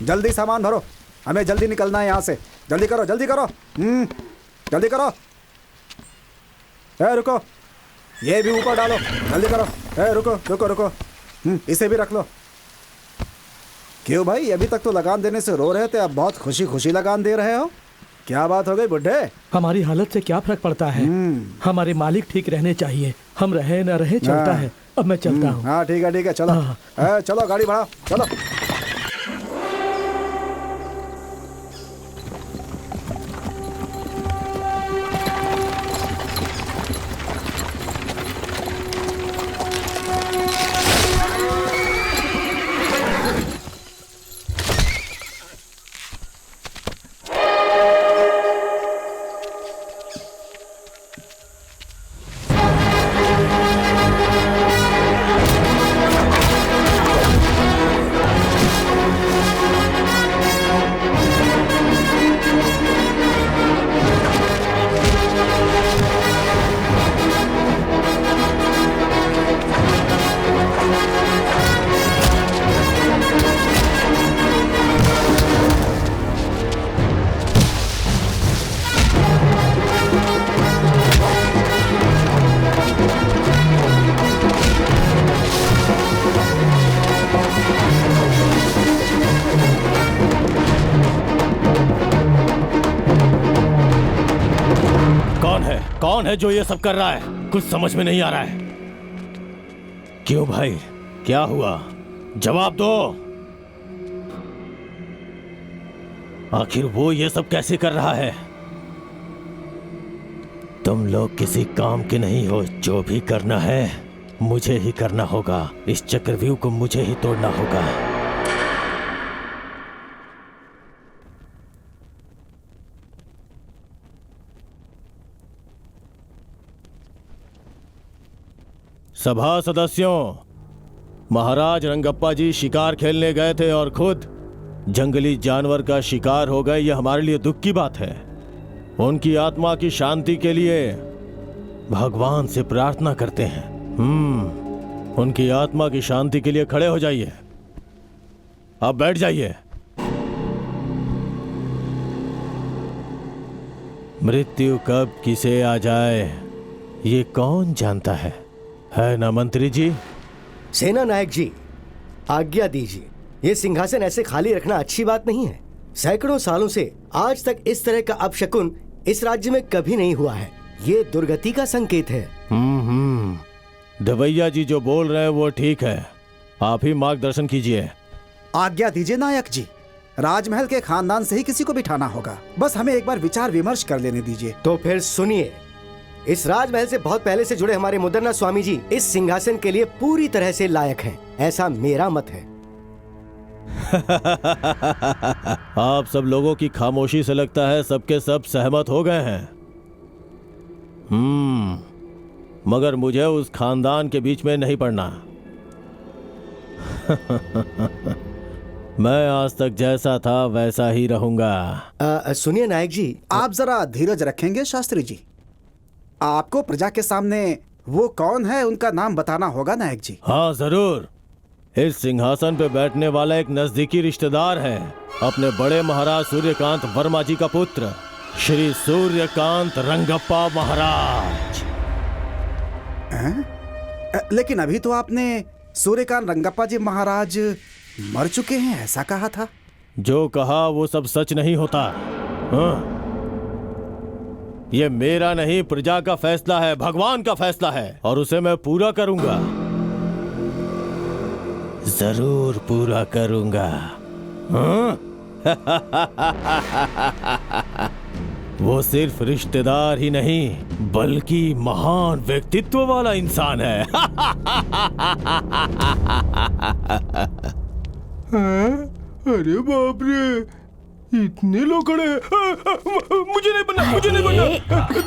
जल्दी सामान भरो, हमें जल्दी निकलना है यहाँ से। जल्दी करो जल्दी करो, जल्दी करो। ए रुको, ये भी ऊपर डालो, जल्दी करो। ए रुको रुको रुको, इसे भी रख लो। क्यों भाई, अभी तक तो लगान देने से रो रहे थे, अब बहुत खुशी खुशी लगान दे रहे हो? क्या बात हो गई बुड्ढे? हमारी हालत से क्या फर्क पड़ता है, हमारे मालिक ठीक रहने चाहिए, हम रहे न रहे चलता है। अब मैं चलता हूँ। हाँ ठीक है चलो। चलो गाड़ी बढ़ाओ, चलो। कौन है जो ये सब कर रहा है? कुछ समझ में नहीं आ रहा है। क्यों भाई, क्या हुआ? जवाब दो। आखिर वो ये सब कैसे कर रहा है? तुम लोग किसी काम के नहीं हो। जो भी करना है मुझे ही करना होगा। इस चक्रव्यूह को मुझे ही तोड़ना होगा। सभा सदस्यों, महाराज रंगप्पा जी शिकार खेलने गए थे और खुद जंगली जानवर का शिकार हो गए। यह हमारे लिए दुख की बात है। उनकी आत्मा की शांति के लिए भगवान से प्रार्थना करते हैं। उनकी आत्मा की शांति के लिए खड़े हो जाइए। अब बैठ जाइए। मृत्यु कब किसे आ जाए ये कौन जानता है ना मंत्री जी? सेना नायक जी, आज्ञा दीजिए। ये सिंहासन ऐसे खाली रखना अच्छी बात नहीं है। सैकड़ों सालों से आज तक इस तरह का अपशकुन इस राज्य में कभी नहीं हुआ है। ये दुर्गति का संकेत है। दवैया जी जो बोल रहे हैं वो ठीक है। आप ही मार्गदर्शन कीजिए। आज्ञा दीजिए नायक जी। राजमहल के खानदान से ही किसी को बिठाना होगा। बस हमें एक बार विचार विमर्श कर लेने दीजिए। तो फिर सुनिए, इस राजमहल से बहुत पहले से जुड़े हमारे मुदन्ना स्वामी जी इस सिंहासन के लिए पूरी तरह से लायक हैं। ऐसा मेरा मत है। आप सब लोगों की खामोशी से लगता है सबके सब सहमत हो गए हैं। मगर मुझे उस खानदान के बीच में नहीं पड़ना। मैं आज तक जैसा था वैसा ही रहूंगा। सुनिए नायक जी, आप जरा धीरज रखेंगे शास्त्री जी? आपको प्रजा के सामने वो कौन है उनका नाम बताना होगा नायक जी। हाँ जरूर। इस सिंहासन पे बैठने वाला एक नजदीकी रिश्तेदार है, अपने बड़े महाराज सूर्यकांत वर्मा जी का पुत्र, श्री सूर्यकांत रंगप्पा महाराज। लेकिन अभी तो आपने सूर्यकांत रंगप्पा जी महाराज मर चुके हैं ऐसा कहा था। जो कहा वो सब सच नहीं होता। ये मेरा नहीं, प्रजा का फैसला है, भगवान का फैसला है और उसे मैं पूरा करूंगा। जरूर पूरा करूंगा। वो सिर्फ रिश्तेदार ही नहीं बल्कि महान व्यक्तित्व वाला इंसान है। अरे बाप रे, इतने लोग खड़े हैं। मुझे नहीं बनना।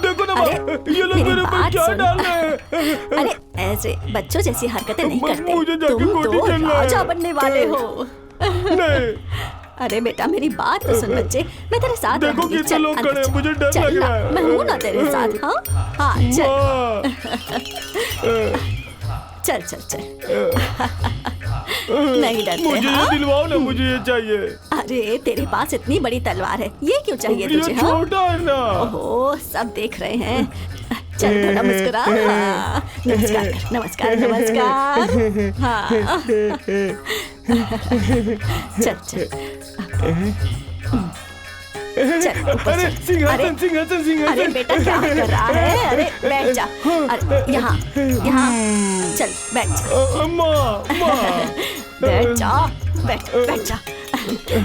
देखो ना ये लोग मेरे ऊपर क्या डाल रहे हैं। अरे ऐसे बच्चों जैसी हरकतें नहीं करते। मुझे जाके तुम तो राजा बनने वाले हो। नहीं। अरे बेटा मेरी बात तो सुन बच्चे, मैं तेरे साथ देखो कितने लोग खड़े हैं, मुझे डर लग रहा है। मैं हूँ ना तेरे साथ। हाँ चल। चल चल चल। नहीं डरते? मुझे ये दिलवाओ ना, मुझे ये चाहिए। अरे तेरे पास इतनी बड़ी तलवार है, ये क्यों चाहिए तुझे? ये छोटा है ना। ओहो, सब देख रहे हैं। चल थोड़ा मुस्कुरा। नमस्कार कर, नमस्कार नमस्कार। हाँ चल चल चल। अरे सिंहासन सिंहासन सिंहासन। अरे बेटा क्या कर रहा है? अरे बैठ जा। अरे यहाँ यहाँ चल बैठ जा। बैठ जा, बैठ जा।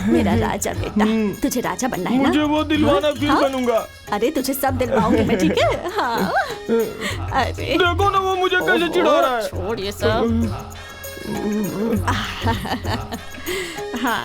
मेरा राजा बेटा, तुझे राजा बनना है ना? मुझे वो दिलवाना फिर बनूंगा। अरे तुझे सब दिलवाऊंगी मैं, ठीक है? हाँ। अरे देखो ना वो मुझे कैसे चिढ़ा रहा है। छोड़ ये सब। हाँ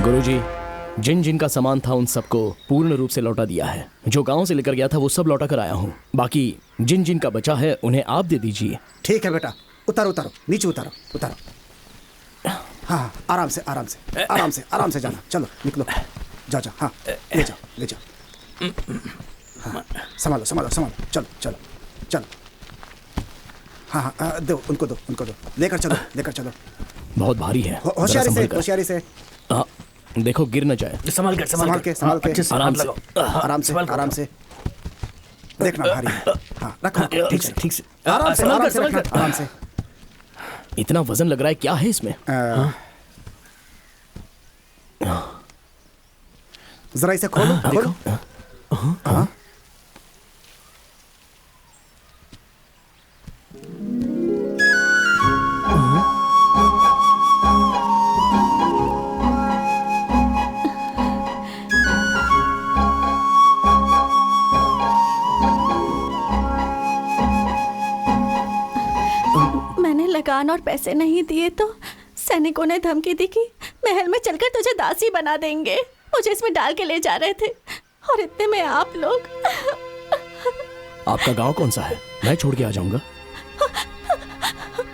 गुरुजी, जिन जिन का सामान था उन सबको पूर्ण रूप से लौटा दिया है। जो गांव से लेकर गया था वो सब लौटा कर आया हूँ। बाकी जिन जिन का बचा है उन्हें आप दे दीजिए। ठीक है बेटा, उतारो उतारो, नीचे उतारो उतारो। हाँ आराम से आराम से आराम से आराम से जाना। चलो निकलो, जाओ जाओ। हाँ ले जाओ ले जाओ। हाँ संभालो संभालो संभालो। चलो चलो चलो। हाँ हाँ दो उनको, दो उनको, दो लेकर चलो लेकर चलो। बहुत भारी है। होशियारी से होशियारी से। देखो गिर न जाए। संभाल के संभाल के संभाल के। आराम से आराम से आराम से। देखना भारी है। हाँ रखो ठीक से ठीक से। आराम से आराम से रखना, आराम से। इतना वजन लग रहा है, क्या है इसमें? जरा इसे खोलो खोलो। हाँ लगान और पैसे नहीं दिए तो सैनिकों ने धमकी दी कि महल में चलकर तुझे दासी बना देंगे। मुझे इसमें डाल के ले जा रहे थे और इतने में आप लोग। आपका गांव कौन सा है? मैं छोड़ के आ जाऊंगा।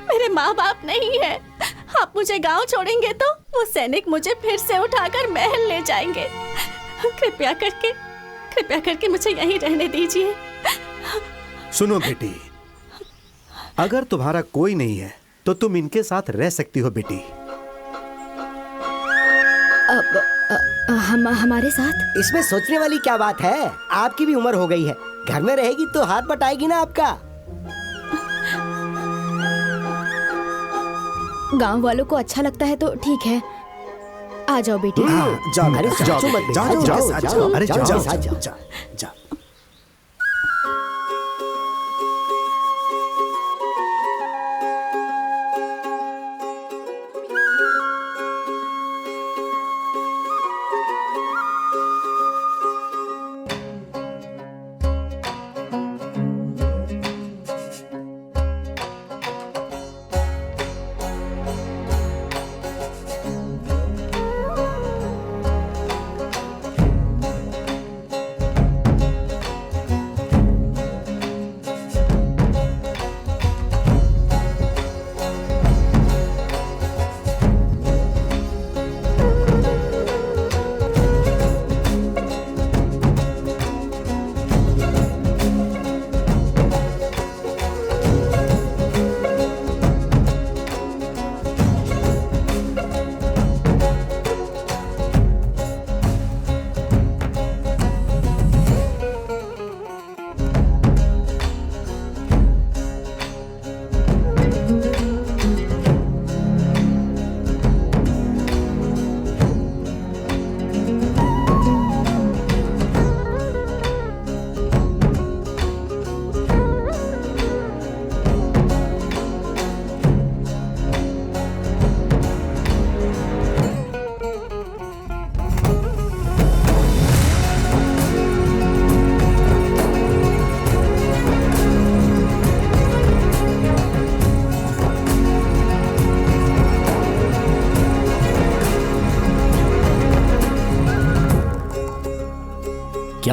मेरे माँ बाप नहीं है। आप मुझे गांव छोड़ेंगे तो वो सैनिक मुझे फिर से उठाकर महल ले जाएंगे। कृपया करके मुझे यहीं रहने दीजिए। सुनो बेटी, अगर तुम्हारा कोई नहीं है तो तुम इनके साथ रह सकती हो बेटी। हमारे साथ? इसमें सोचने वाली क्या बात है? आपकी भी उम्र हो गई है, घर में रहेगी तो हाथ बटाएगी ना आपका। गांव वालों को अच्छा लगता है तो ठीक है, आ जाओ बेटी। जाओ अरे जाओ जाओ जाओ। अरे जाओ जाओ जाओ जाओ।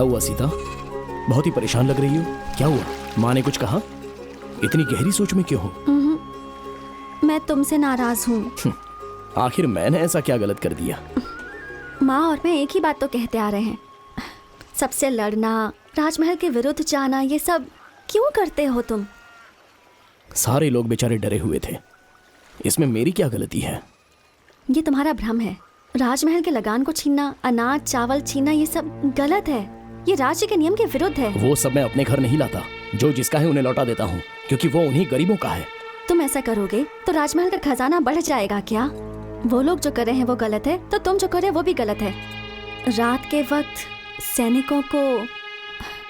हुआ सीता? बहुत ही परेशान लग रही हो। क्या हुआ? माँ ने कुछ कहा? इतनी गहरी सोच में क्यों हो? मैं तुमसे नाराज हूँ। आखिर मैंने ऐसा क्या गलत कर दिया? माँ और मैं एक ही बात तो कहते आ रहे हैं। सबसे लड़ना, राजमहल के विरुद्ध जाना, ये सब क्यों करते हो तुम? सारे लोग बेचारे डरे हुए थे, इसमें मेरी क्या गलती है? ये तुम्हारा भ्रम है। राजमहल के लगान को छीनना, अनाज चावल छीनना, ये सब गलत है। ये राज्य के नियम के विरुद्ध है। वो सब मैं अपने घर नहीं लाता। जो जिसका है उन्हें लौटा देता हूँ, क्योंकि वो उन्हीं गरीबों का है। तुम ऐसा करोगे तो राजमहल का खजाना बढ़ जाएगा क्या? वो लोग जो कर रहे हैं वो गलत है, तो तुम जो कर रहे हो वो भी गलत है। रात के वक्त सैनिकों को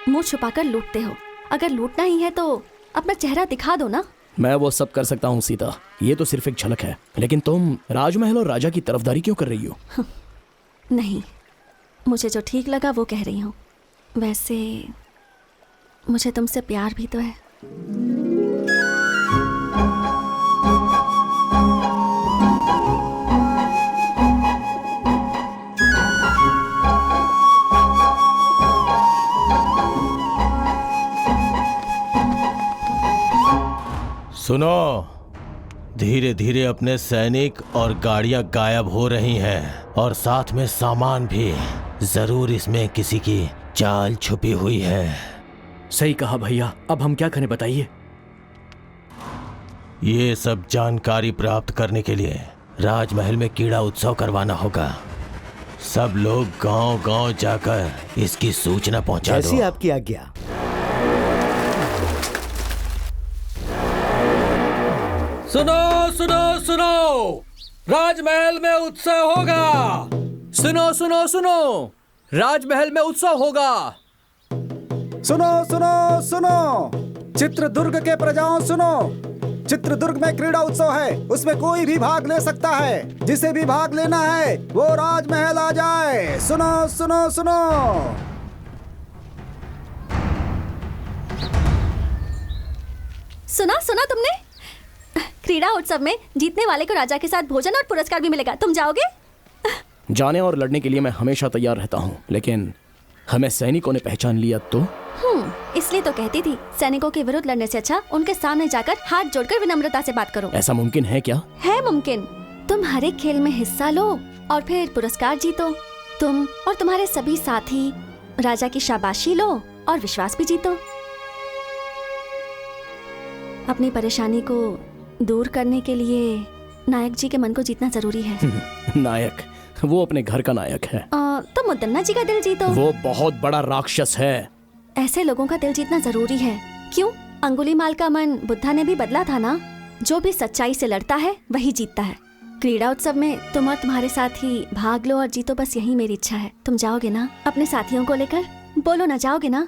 मुंह छुपाकर लूटते हो। अगर लूटना ही है तो अपना चेहरा दिखा दो ना। मैं वो सब कर सकता हूँ सीता, ये तो सिर्फ एक झलक है। लेकिन तुम राजमहल और राजा की तरफदारी क्यों कर रही हो? नहीं, मुझे जो ठीक लगा वो कह रही हूँ। वैसे मुझे तुमसे प्यार भी तो है। सुनो, धीरे धीरे अपने सैनिक और गाड़ियां गायब हो रही हैं और साथ में सामान भी। जरूर इसमें किसी की चाल छुपी हुई है। सही कहा भैया, अब हम क्या करें बताइए? ये सब जानकारी प्राप्त करने के लिए राजमहल में कीड़ा उत्सव करवाना होगा। सब लोग गांव-गांव जाकर इसकी सूचना पहुंचा दो। जैसी आपकी आज्ञा। सुनो सुनो सुनो, राजमहल में उत्सव होगा। सुनो सुनो सुनो, राजमहल में उत्सव होगा। सुनो सुनो सुनो, चित्रदुर्ग के प्रजाओं सुनो। चित्रदुर्ग में क्रीड़ा उत्सव है, उसमें कोई भी भाग ले सकता है। जिसे भी भाग लेना है वो राजमहल आ जाए। सुनो सुनो सुनो। सुना तुमने? क्रीड़ा उत्सव में जीतने वाले को राजा के साथ भोजन और पुरस्कार भी मिलेगा। तुम जाओगे? जाने और लड़ने के लिए मैं हमेशा तैयार रहता हूँ, लेकिन हमें सैनिकों ने पहचान लिया तो? इसलिए तो कहती थी, सैनिकों के विरुद्ध लड़ने से अच्छा उनके सामने जाकर हाथ जोड़कर विनम्रता से बात करो। ऐसा मुमकिन है क्या? है मुमकिन। तुम हर एक खेल में हिस्सा लो और फिर पुरस्कार जीतो। तुम और तुम्हारे सभी साथी राजा की शाबाशी लो और विश्वास भी जीतो। अपनी परेशानी को दूर करने के लिए नायक जी के मन को जीतना जरूरी है। नायक? वो अपने घर का नायक है। तो मुदन्ना जी का दिल जीतो। वो बहुत बड़ा राक्षस है। ऐसे लोगों का दिल जीतना जरूरी है। क्यों? अंगुलीमाल का मन बुद्धा ने भी बदला था ना। जो भी सच्चाई से लड़ता है वही जीतता है। क्रीड़ा उत्सव में तुम और तुम्हारे साथी भाग लो और जीतो, बस यही मेरी इच्छा है। तुम जाओगे ना अपने साथियों को लेकर? बोलो ना, जाओगे ना?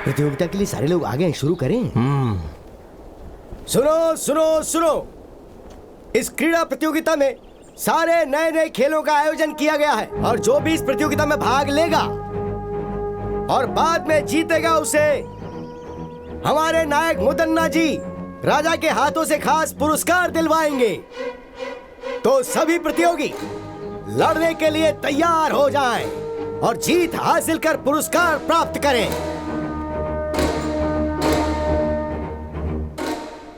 प्रतियोगिता के लिए सारे लोग आ गए हैं, शुरू करें? सुनो सुनो सुनो, इस क्रीड़ा प्रतियोगिता में सारे नए नए खेलों का आयोजन किया गया है और जो भी इस प्रतियोगिता में भाग लेगा और बाद में जीतेगा उसे हमारे नायक मुदन्ना जी राजा के हाथों से खास पुरस्कार दिलवाएंगे। तो सभी प्रतियोगी लड़ने के लिए तैयार हो जाएं और जीत हासिल कर पुरस्कार प्राप्त करें।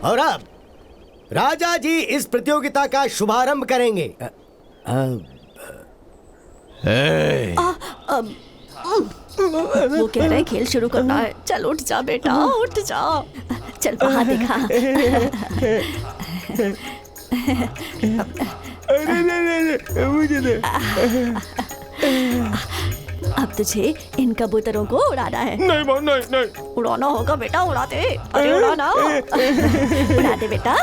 और अब राजा जी इस प्रतियोगिता का शुभारंभ करेंगे। वो कह रहे हैं खेल शुरू करना है। चल उठ जा बेटा, उठ जा। चल वहाँ देखा। अरे नहीं, मुझे दे। अब तुझे इन कबूतरों को उड़ाना है। नहीं माँ, नहीं। उड़ाना होगा बेटा, उड़ा दे। अरे उड़ाना। उड़ा दे बेटा।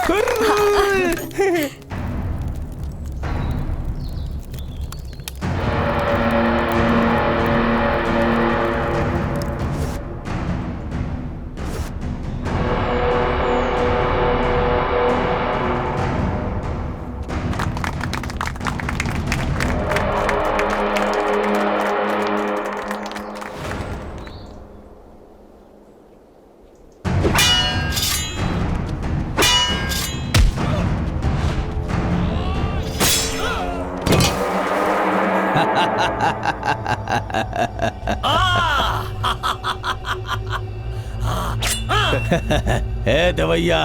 ए दवैया।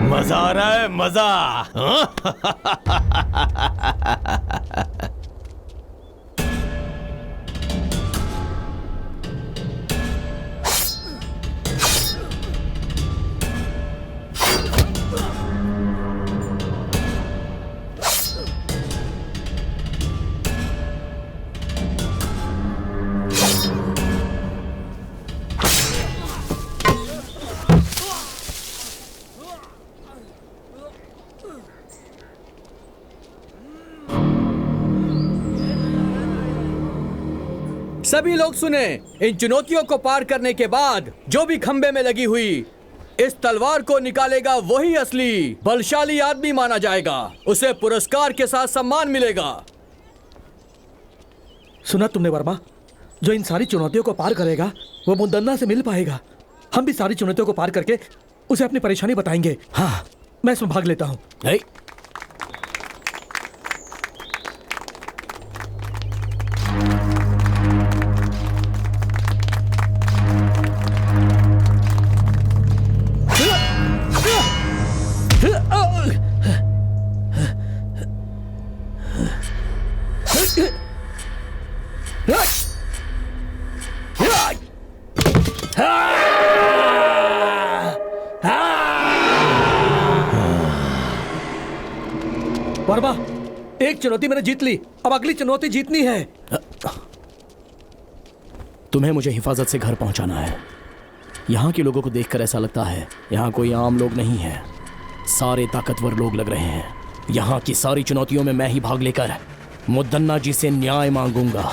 मजा आ रहा है, मजा। सभी लोग सुने, इन चुनौतियों को पार करने के बाद जो भी खंबे में लगी हुई इस तलवार को निकालेगा वही असली बलशाली आदमी माना जाएगा। उसे पुरस्कार के साथ सम्मान मिलेगा। सुना तुमने वर्मा? जो इन सारी चुनौतियों को पार करेगा वो मुदन्ना से मिल पाएगा। हम भी सारी चुनौतियों को पार करके उसे अपनी परेशानी बताएंगे। हाँ, मैं इसमें भाग लेता हूँ। वर्मा, एक चुनौती मैंने जीत ली, अब अगली चुनौती जीतनी है। तुम्हें मुझे हिफाजत से घर पहुंचाना है। यहाँ के लोगों को देखकर ऐसा लगता है यहाँ कोई आम लोग नहीं है, सारे ताकतवर लोग लग रहे हैं। यहाँ की सारी चुनौतियों में मैं ही भाग लेकर मुदन्ना जी से न्याय मांगूंगा।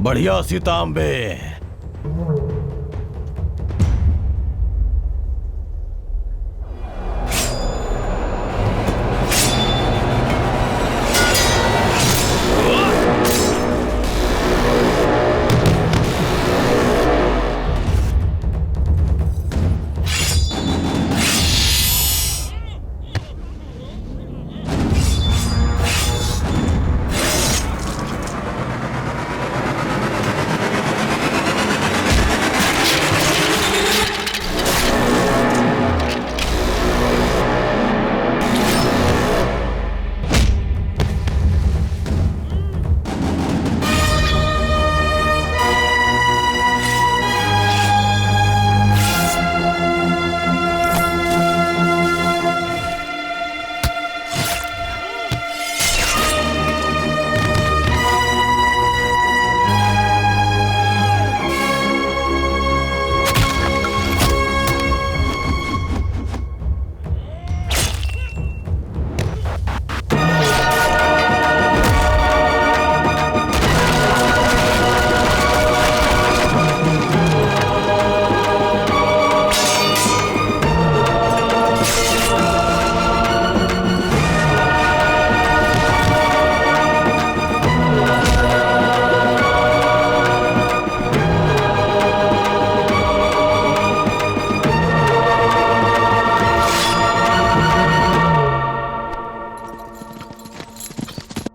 बढ़िया सीतांबे।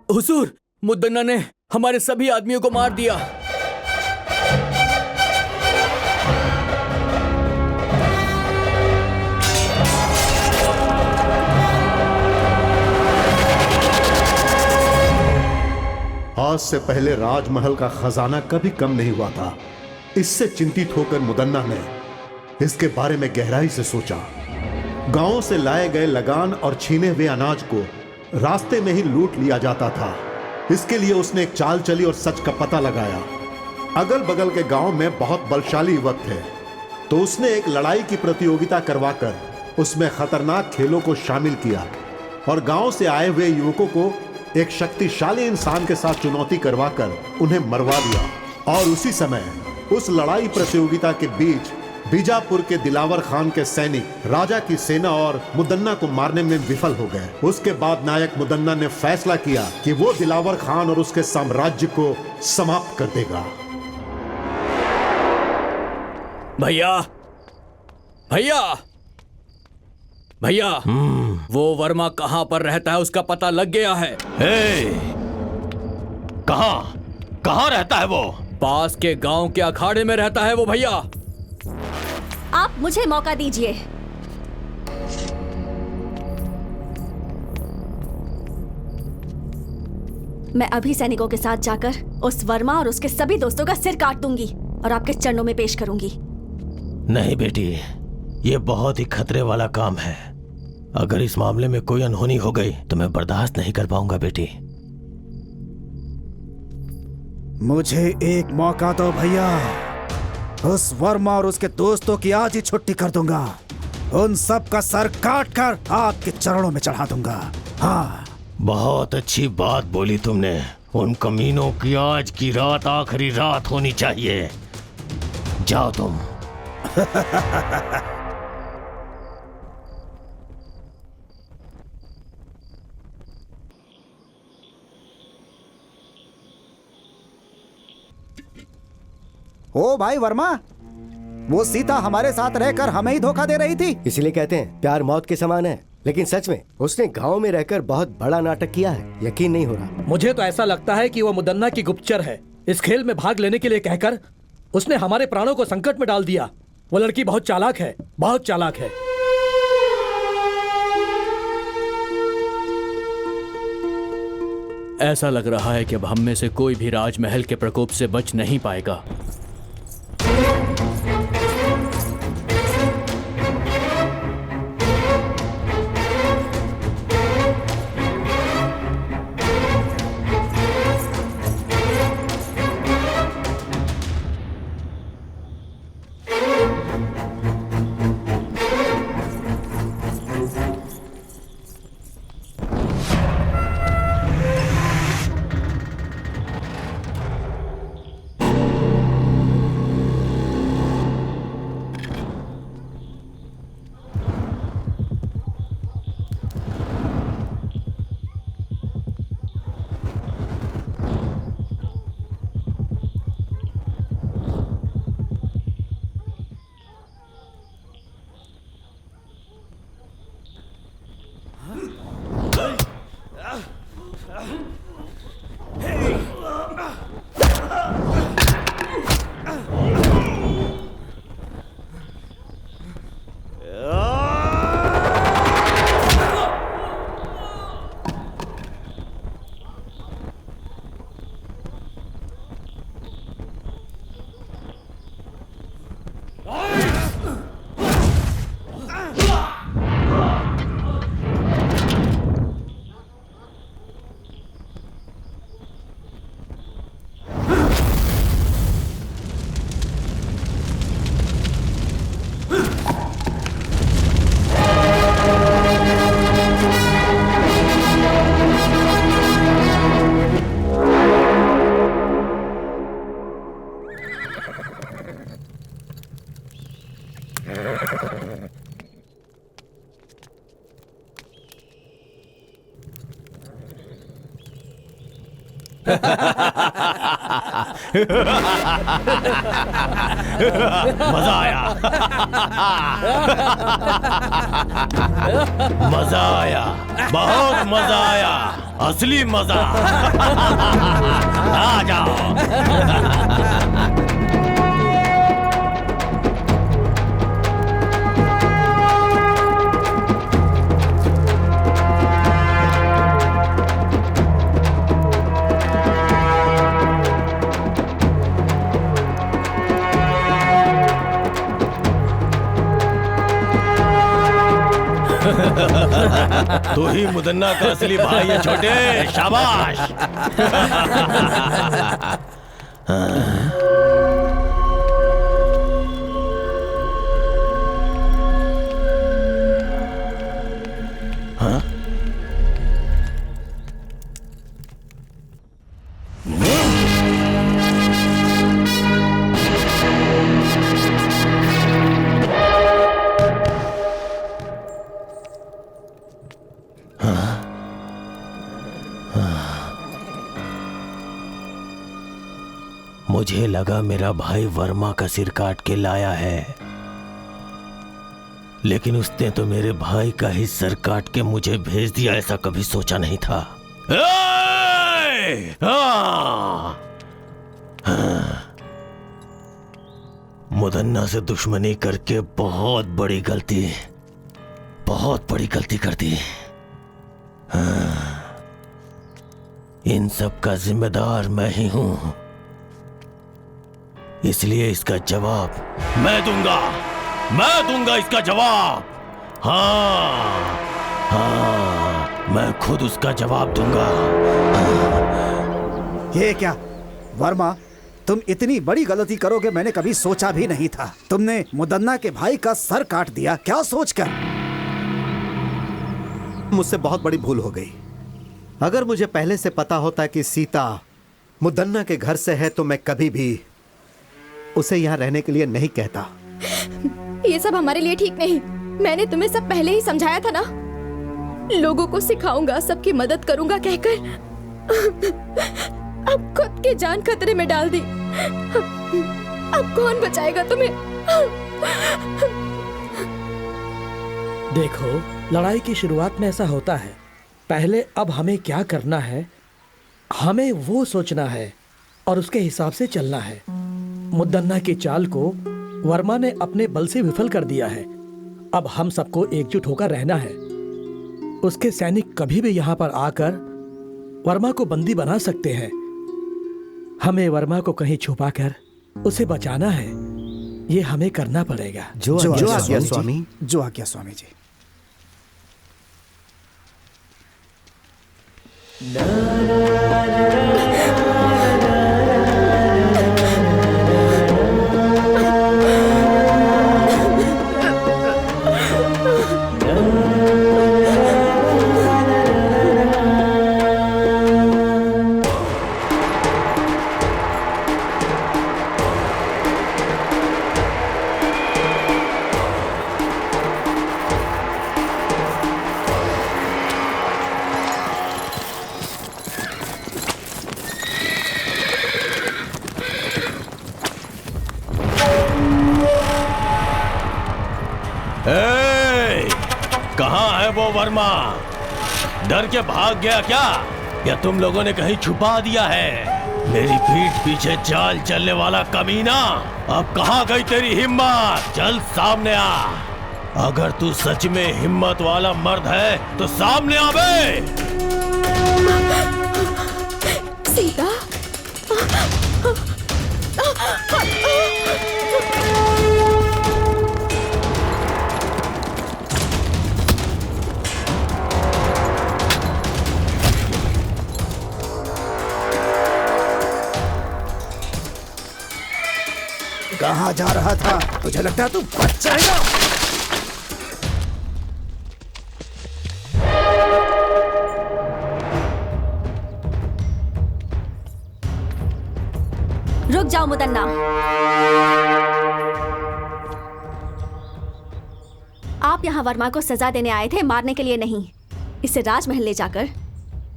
हुजूर, मुद्दन्ना ने हमारे सभी आदमियों को मार दिया। आज से पहले राजमहल का खजाना कभी कम नहीं हुआ था। इससे चिंतित होकर मुदन्ना ने इसके बारे में गहराई से सोचा। गांवों से लाए गए लगान और छीने हुए अनाज को रास्ते में ही लूट लिया जाता था। इसके लिए उसने एक चाल चली और सच का पता लगाया। अगल बगल के गांव में बहुत बलशाली युवक थे, तो उसने एक लड़ाई की प्रतियोगिता करवाकर उसमें खतरनाक खेलों को शामिल किया और गांव से आए हुए युवकों को एक शक्तिशाली इंसान के साथ चुनौती करवाकर उन्हें मरवा दिया। और उसी समय उस लड़ाई प्रतियोगिता के बीच बीजापुर के दिलावर खान के सैनिक राजा की सेना और मुदन्ना को मारने में विफल हो गए। उसके बाद नायक मुदन्ना ने फैसला किया कि वो दिलावर खान और उसके साम्राज्य को समाप्त कर देगा। भैया, भैया, भैया, वो वर्मा कहां पर रहता है उसका पता लग गया है। कहां रहता है वो? पास के गांव के अखाड़े में रहता है वो भैया। आप मुझे मौका दीजिए। मैं अभी सैनिकों के साथ जाकर उस वर्मा और उसके सभी दोस्तों का सिर काट दूंगी और आपके चरणों में पेश करूंगी। नहीं बेटी, ये बहुत ही खतरे वाला काम है। अगर इस मामले में कोई अनहोनी हो गई तो मैं बर्दाश्त नहीं कर पाऊंगा बेटी। मुझे एक मौका दो भैया। उस वर्मा और उसके दोस्तों की आज ही छुट्टी कर दूंगा। उन सब का सर काट कर आपके चरणों में चढ़ा दूंगा। हाँ, बहुत अच्छी बात बोली तुमने। उन कमीनों की आज की रात आखिरी रात होनी चाहिए। जाओ तुम। ओ भाई वर्मा, वो सीता हमारे साथ रहकर हमें ही धोखा दे रही थी। इसलिए कहते हैं प्यार मौत के समान है। लेकिन सच में उसने गांव में रहकर बहुत बड़ा नाटक किया है। यकीन नहीं हो रहा। मुझे तो ऐसा लगता है कि वो मुदन्ना की गुप्तचर है। इस खेल में भाग लेने के लिए कहकर उसने हमारे प्राणों को संकट में डाल दिया। वो लड़की बहुत चालाक है, बहुत चालाक है। ऐसा लग रहा है कि अब हम में से कोई भी राजमहल के प्रकोप से बच नहीं पाएगा। मजा आया। मजा आया, बहुत मजा आया, असली मजा। आ जाओ। तू ही मुदन्ना का असली भाई है छोटे। शाबाश। हाँ? मुझे लगा मेरा भाई वर्मा का सिर काट के लाया है, लेकिन उसने तो मेरे भाई का ही सर काट के मुझे भेज दिया। ऐसा कभी सोचा नहीं था। मुदन्ना से दुश्मनी करके बहुत बड़ी गलती कर दी। इन सब का जिम्मेदार मैं ही हूं, इसलिए इसका जवाब मैं दूंगा इसका जवाब। हाँ, मैं खुद उसका जवाब दूंगा। ये क्या? वर्मा, तुम इतनी बड़ी गलती करोगे मैंने कभी सोचा भी नहीं था। तुमने मुदन्ना के भाई का सर काट दिया, क्या सोचकर? मुझसे बहुत बड़ी भूल हो गई। अगर मुझे पहले से पता होता कि सीता मुदन्ना के घर से है तो मैं कभी भी उसे यहाँ रहने के लिए नहीं कहता। ये सब हमारे लिए ठीक नहीं। मैंने तुम्हें सब पहले ही समझाया था ना। लोगों को सिखाऊंगा, सबकी मदद करूंगा कहकर अब खुद की जान खतरे में डाल दी। अब कौन बचाएगा तुम्हें? देखो, लड़ाई की शुरुआत में ऐसा होता है। पहले अब हमें क्या करना है, हमें वो सोचना है और उसके हिसाब से चलना है। मुदन्ना की चाल को वर्मा ने अपने बल से विफल कर दिया है। अब हम सबको एकजुट होकर रहना है। उसके सैनिक कभी भी यहाँ पर आकर वर्मा को बंदी बना सकते हैं। हमें वर्मा को कहीं छुपाकर उसे बचाना है। ये हमें करना पड़ेगा। जो आज्ञा स्वामी। जो आज्ञा स्वामी जी। कहाँ है वो वर्मा? डर के भाग गया क्या, या तुम लोगों ने कहीं छुपा दिया है? मेरी पीठ पीछे चाल चलने वाला कमीना, अब कहाँ गई तेरी हिम्मत? चल सामने आ। अगर तू सच में हिम्मत वाला मर्द है तो सामने आ बे। सीता, कहाँ जा रहा था? तुझे लगता है तू बच जाएगा? रुक जाओ मुदन्ना। आप यहाँ वर्मा को सजा देने आए थे, मारने के लिए नहीं। इसे राजमहल ले जाकर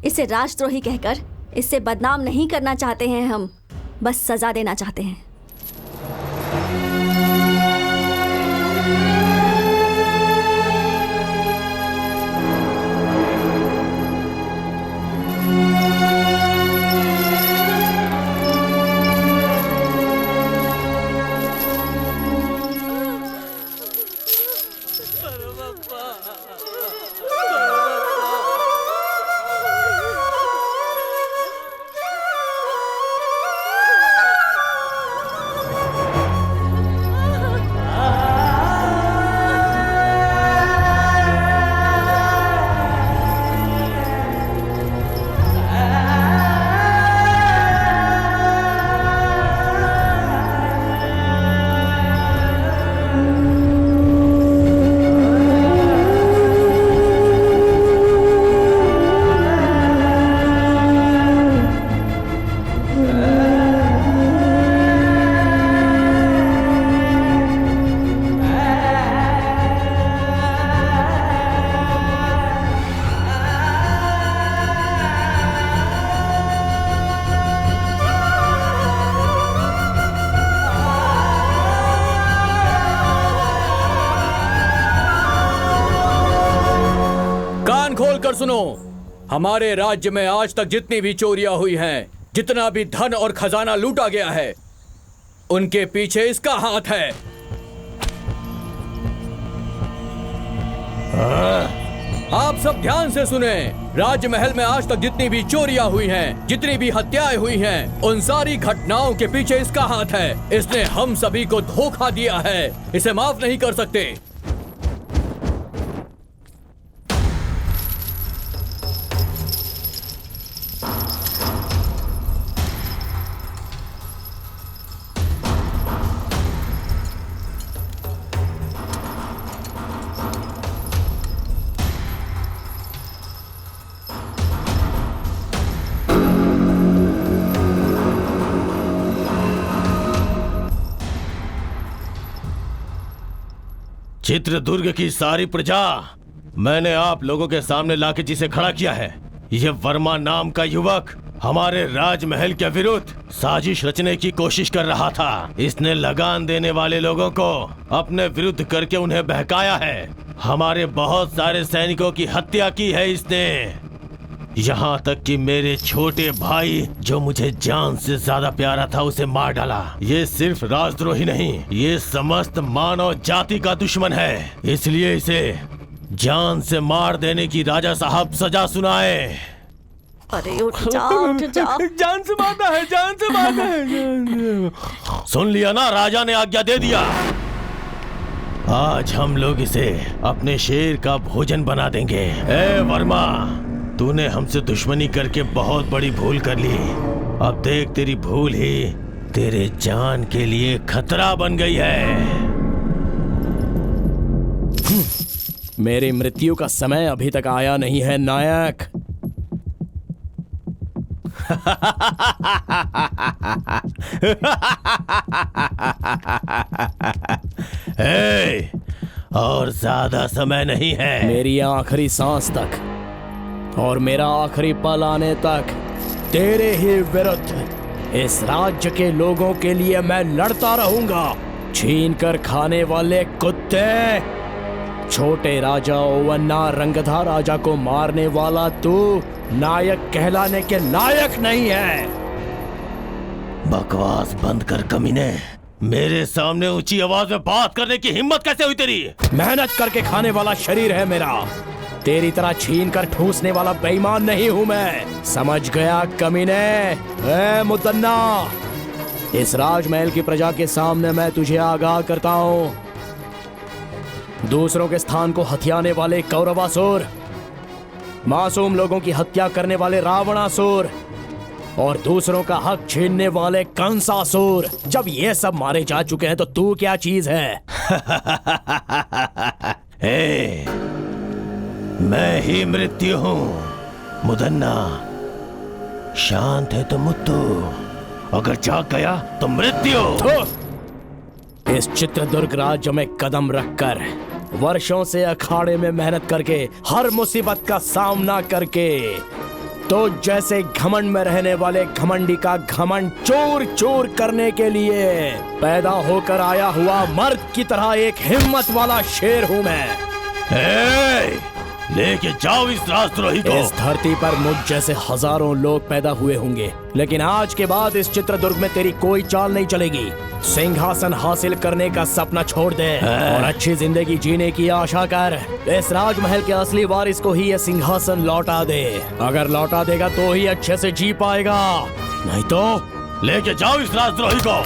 इसे राजद्रोही कहकर इससे बदनाम नहीं करना चाहते हैं हम, बस सजा देना चाहते हैं। सुनो, हमारे राज्य में आज तक जितनी भी चोरियां हुई हैं, जितना भी धन और खजाना लूटा गया है, उनके पीछे इसका हाथ है। आप सब ध्यान से सुने। राजमहल में आज तक जितनी भी चोरियां हुई हैं, जितनी भी हत्याएं हुई हैं, उन सारी घटनाओं के पीछे इसका हाथ है। इसने हम सभी को धोखा दिया है, इसे माफ नहीं कर सकते। चित्रदुर्ग की सारी प्रजा मैंने आप लोगों के सामने लाके जिसे खड़ा किया है, ये वर्मा नाम का युवक हमारे राजमहल के विरुद्ध साजिश रचने की कोशिश कर रहा था। इसने लगान देने वाले लोगों को अपने विरुद्ध करके उन्हें बहकाया है। हमारे बहुत सारे सैनिकों की हत्या की है इसने, यहाँ तक कि मेरे छोटे भाई जो मुझे जान से ज्यादा प्यारा था उसे मार डाला। ये सिर्फ राजद्रोही नहीं, ये समस्त मानव जाति का दुश्मन है। इसलिए इसे जान से मार देने की राजा साहब सजा सुनाए। अरे उठ जाओ जान से मारना है, जान से मारना है। सुन लिया ना, राजा ने आज्ञा दे दिया। आज हम लोग इसे अपने शेर का भोजन बना देंगे। ए वर्मा, तूने हमसे दुश्मनी करके बहुत बड़ी भूल कर ली। अब देख, तेरी भूल ही तेरे जान के लिए खतरा बन गई है। मेरी मृत्यु का समय अभी तक आया नहीं है नायक। ए, और ज्यादा समय नहीं है। मेरी आखिरी सांस तक और मेरा आखिरी पल आने तक तेरे ही विरुद्ध इस राज्य के लोगों के लिए मैं लड़ता रहूंगा। छीन कर खाने वाले कुत्ते, छोटे राजा ओवन्ना रंगधा राजा को मारने वाला तू नायक कहलाने के लायक नहीं है। बकवास बंद कर कमीने। मेरे सामने ऊंची आवाज में बात करने की हिम्मत कैसे हुई तेरी? मेहनत करके खाने वाला शरीर है मेरा, तेरी तरह छीन कर ठूसने वाला बेईमान नहीं हूं मैं। समझ गया कमीने? ए मुदन्ना, इस राजमहल की प्रजा के सामने मैं तुझे आगाह करता हूं। दूसरों के स्थान को हथियाने वाले कौरवासुर, मासूम लोगों की हत्या करने वाले रावणासुर और दूसरों का हक छीनने वाले कंसासुर, जब ये सब मारे जा चुके हैं तो तू क्या चीज है? हे, मैं ही मृत्यु हूँ। मुदन्ना, शांत है तो मुत्तु, अगर जाग गया तो मृत्यु। इस चित्रदुर्ग राज्य में कदम रखकर, वर्षों से अखाड़े में मेहनत करके, हर मुसीबत का सामना करके, तो जैसे घमंड में रहने वाले घमंडी का घमंड चूर चूर करने के लिए पैदा होकर आया हुआ मर्द की तरह एक हिम्मत वाला शेर हूँ मैं। लेके जाओ इस राजद्रोही को। इस धरती पर मुझ जैसे हजारों लोग पैदा हुए होंगे, लेकिन आज के बाद इस चित्रदुर्ग में तेरी कोई चाल नहीं चलेगी। सिंहासन हासिल करने का सपना छोड़ दे और अच्छी जिंदगी जीने की आशा कर। इस राजमहल के असली वारिस को ही यह सिंहासन लौटा दे। अगर लौटा देगा तो ही अच्छे से जी पाएगा, नहीं तो लेके जाओ इस राजद्रोही को।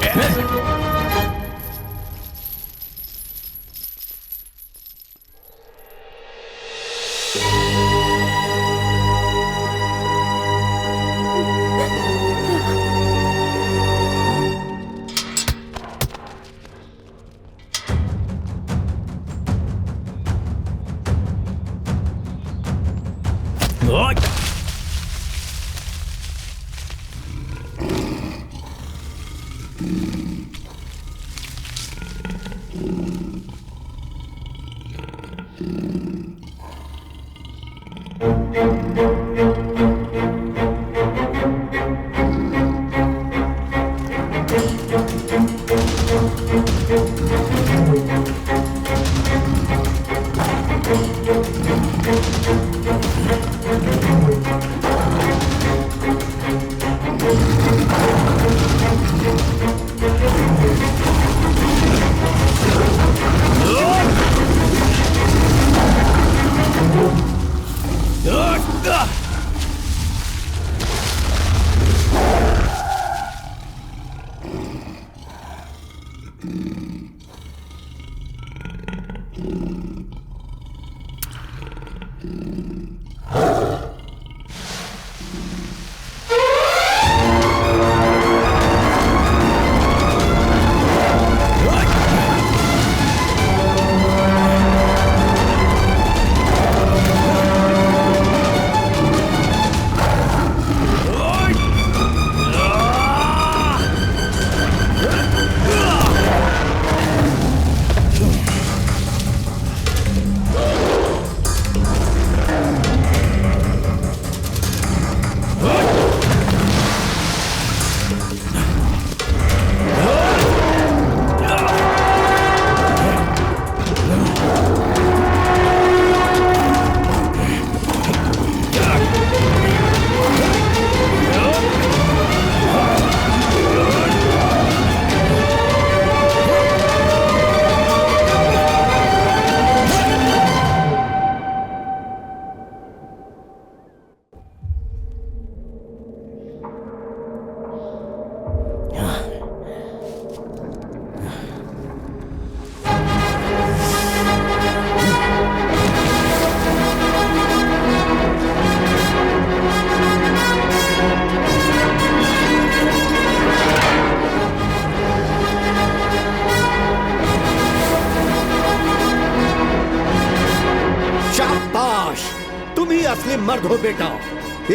मर्द हो बेटा।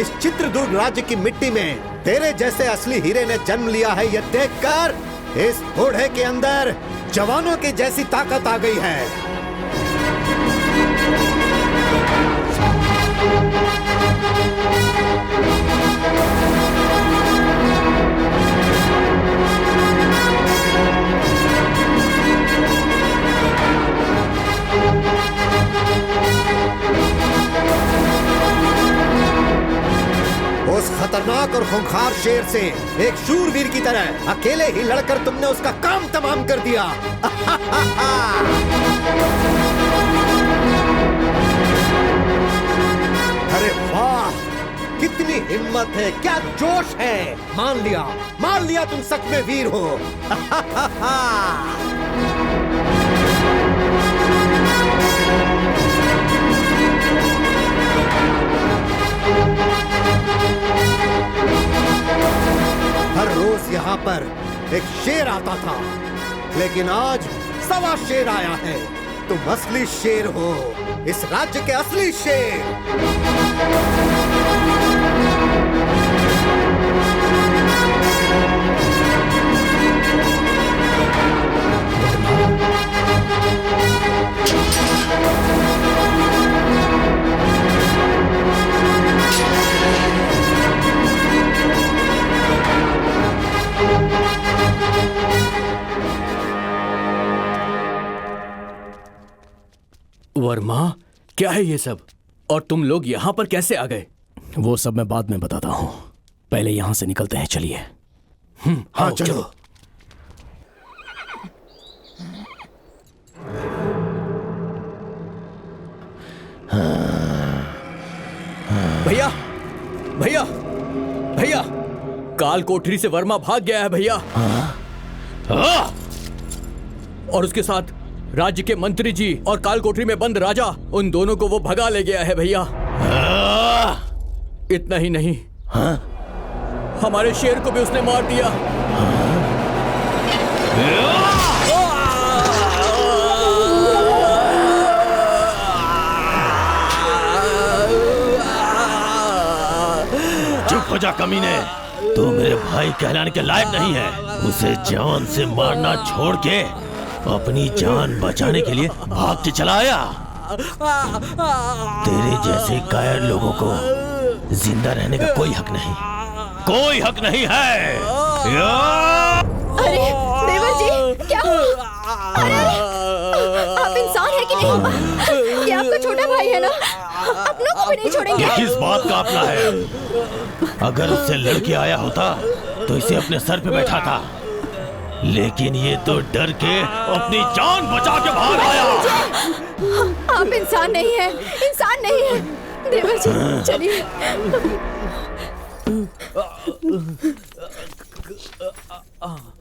इस चित्रदुर्ग राज्य की मिट्टी में तेरे जैसे असली हीरे ने जन्म लिया है, यह देखकर इस बूढ़े के अंदर जवानों की जैसी ताकत आ गई है। उस खतरनाक और खूंखार शेर से एक शूरवीर की तरह अकेले ही लड़कर तुमने उसका काम तमाम कर दिया। अरे वाह, कितनी हिम्मत है, क्या जोश है। मान लिया तुम सच में वीर हो। हर रोज यहाँ पर एक शेर आता था, लेकिन आज सवा शेर आया है। तुम असली शेर हो, इस राज्य के असली शेर। वर्मा, क्या है ये सब? और तुम लोग यहाँ पर कैसे आ गए? वो सब मैं बाद में बताता हूँ, पहले यहाँ से निकलते हैं। चलिए। हाँ चलो। भैया भैया भैया, काल कोठरी से वर्मा भाग गया है भैया। और उसके साथ राज्य के मंत्री जी और काल कोठरी में बंद राजा, उन दोनों को वो भगा ले गया है भैया। इतना ही नहीं, हमारे शेर को भी उसने मार दिया। चुप हो जा कमीने, तू मेरे भाई कहलाने के लायक नहीं है। उसे जान से मारना छोड़ के अपनी जान बचाने के लिए भाग के चला आया। तेरे जैसे कायर लोगों को जिंदा रहने का कोई हक नहीं, कोई हक नहीं है। अरे देवर जी, क्या हुआ? अरे आप इंसान है कि नहीं? ये आपका छोटा भाई है ना, अपनों को भी नहीं छोड़ेंगे। ये किस बात का अपना है? अगर उससे लड़के आया होता तो इसे अपने सर पे बैठा था, लेकिन ये तो डर के अपनी जान बचा के बाहर आया। आप इंसान नहीं है, इंसान नहीं है। देवर जी चलिए।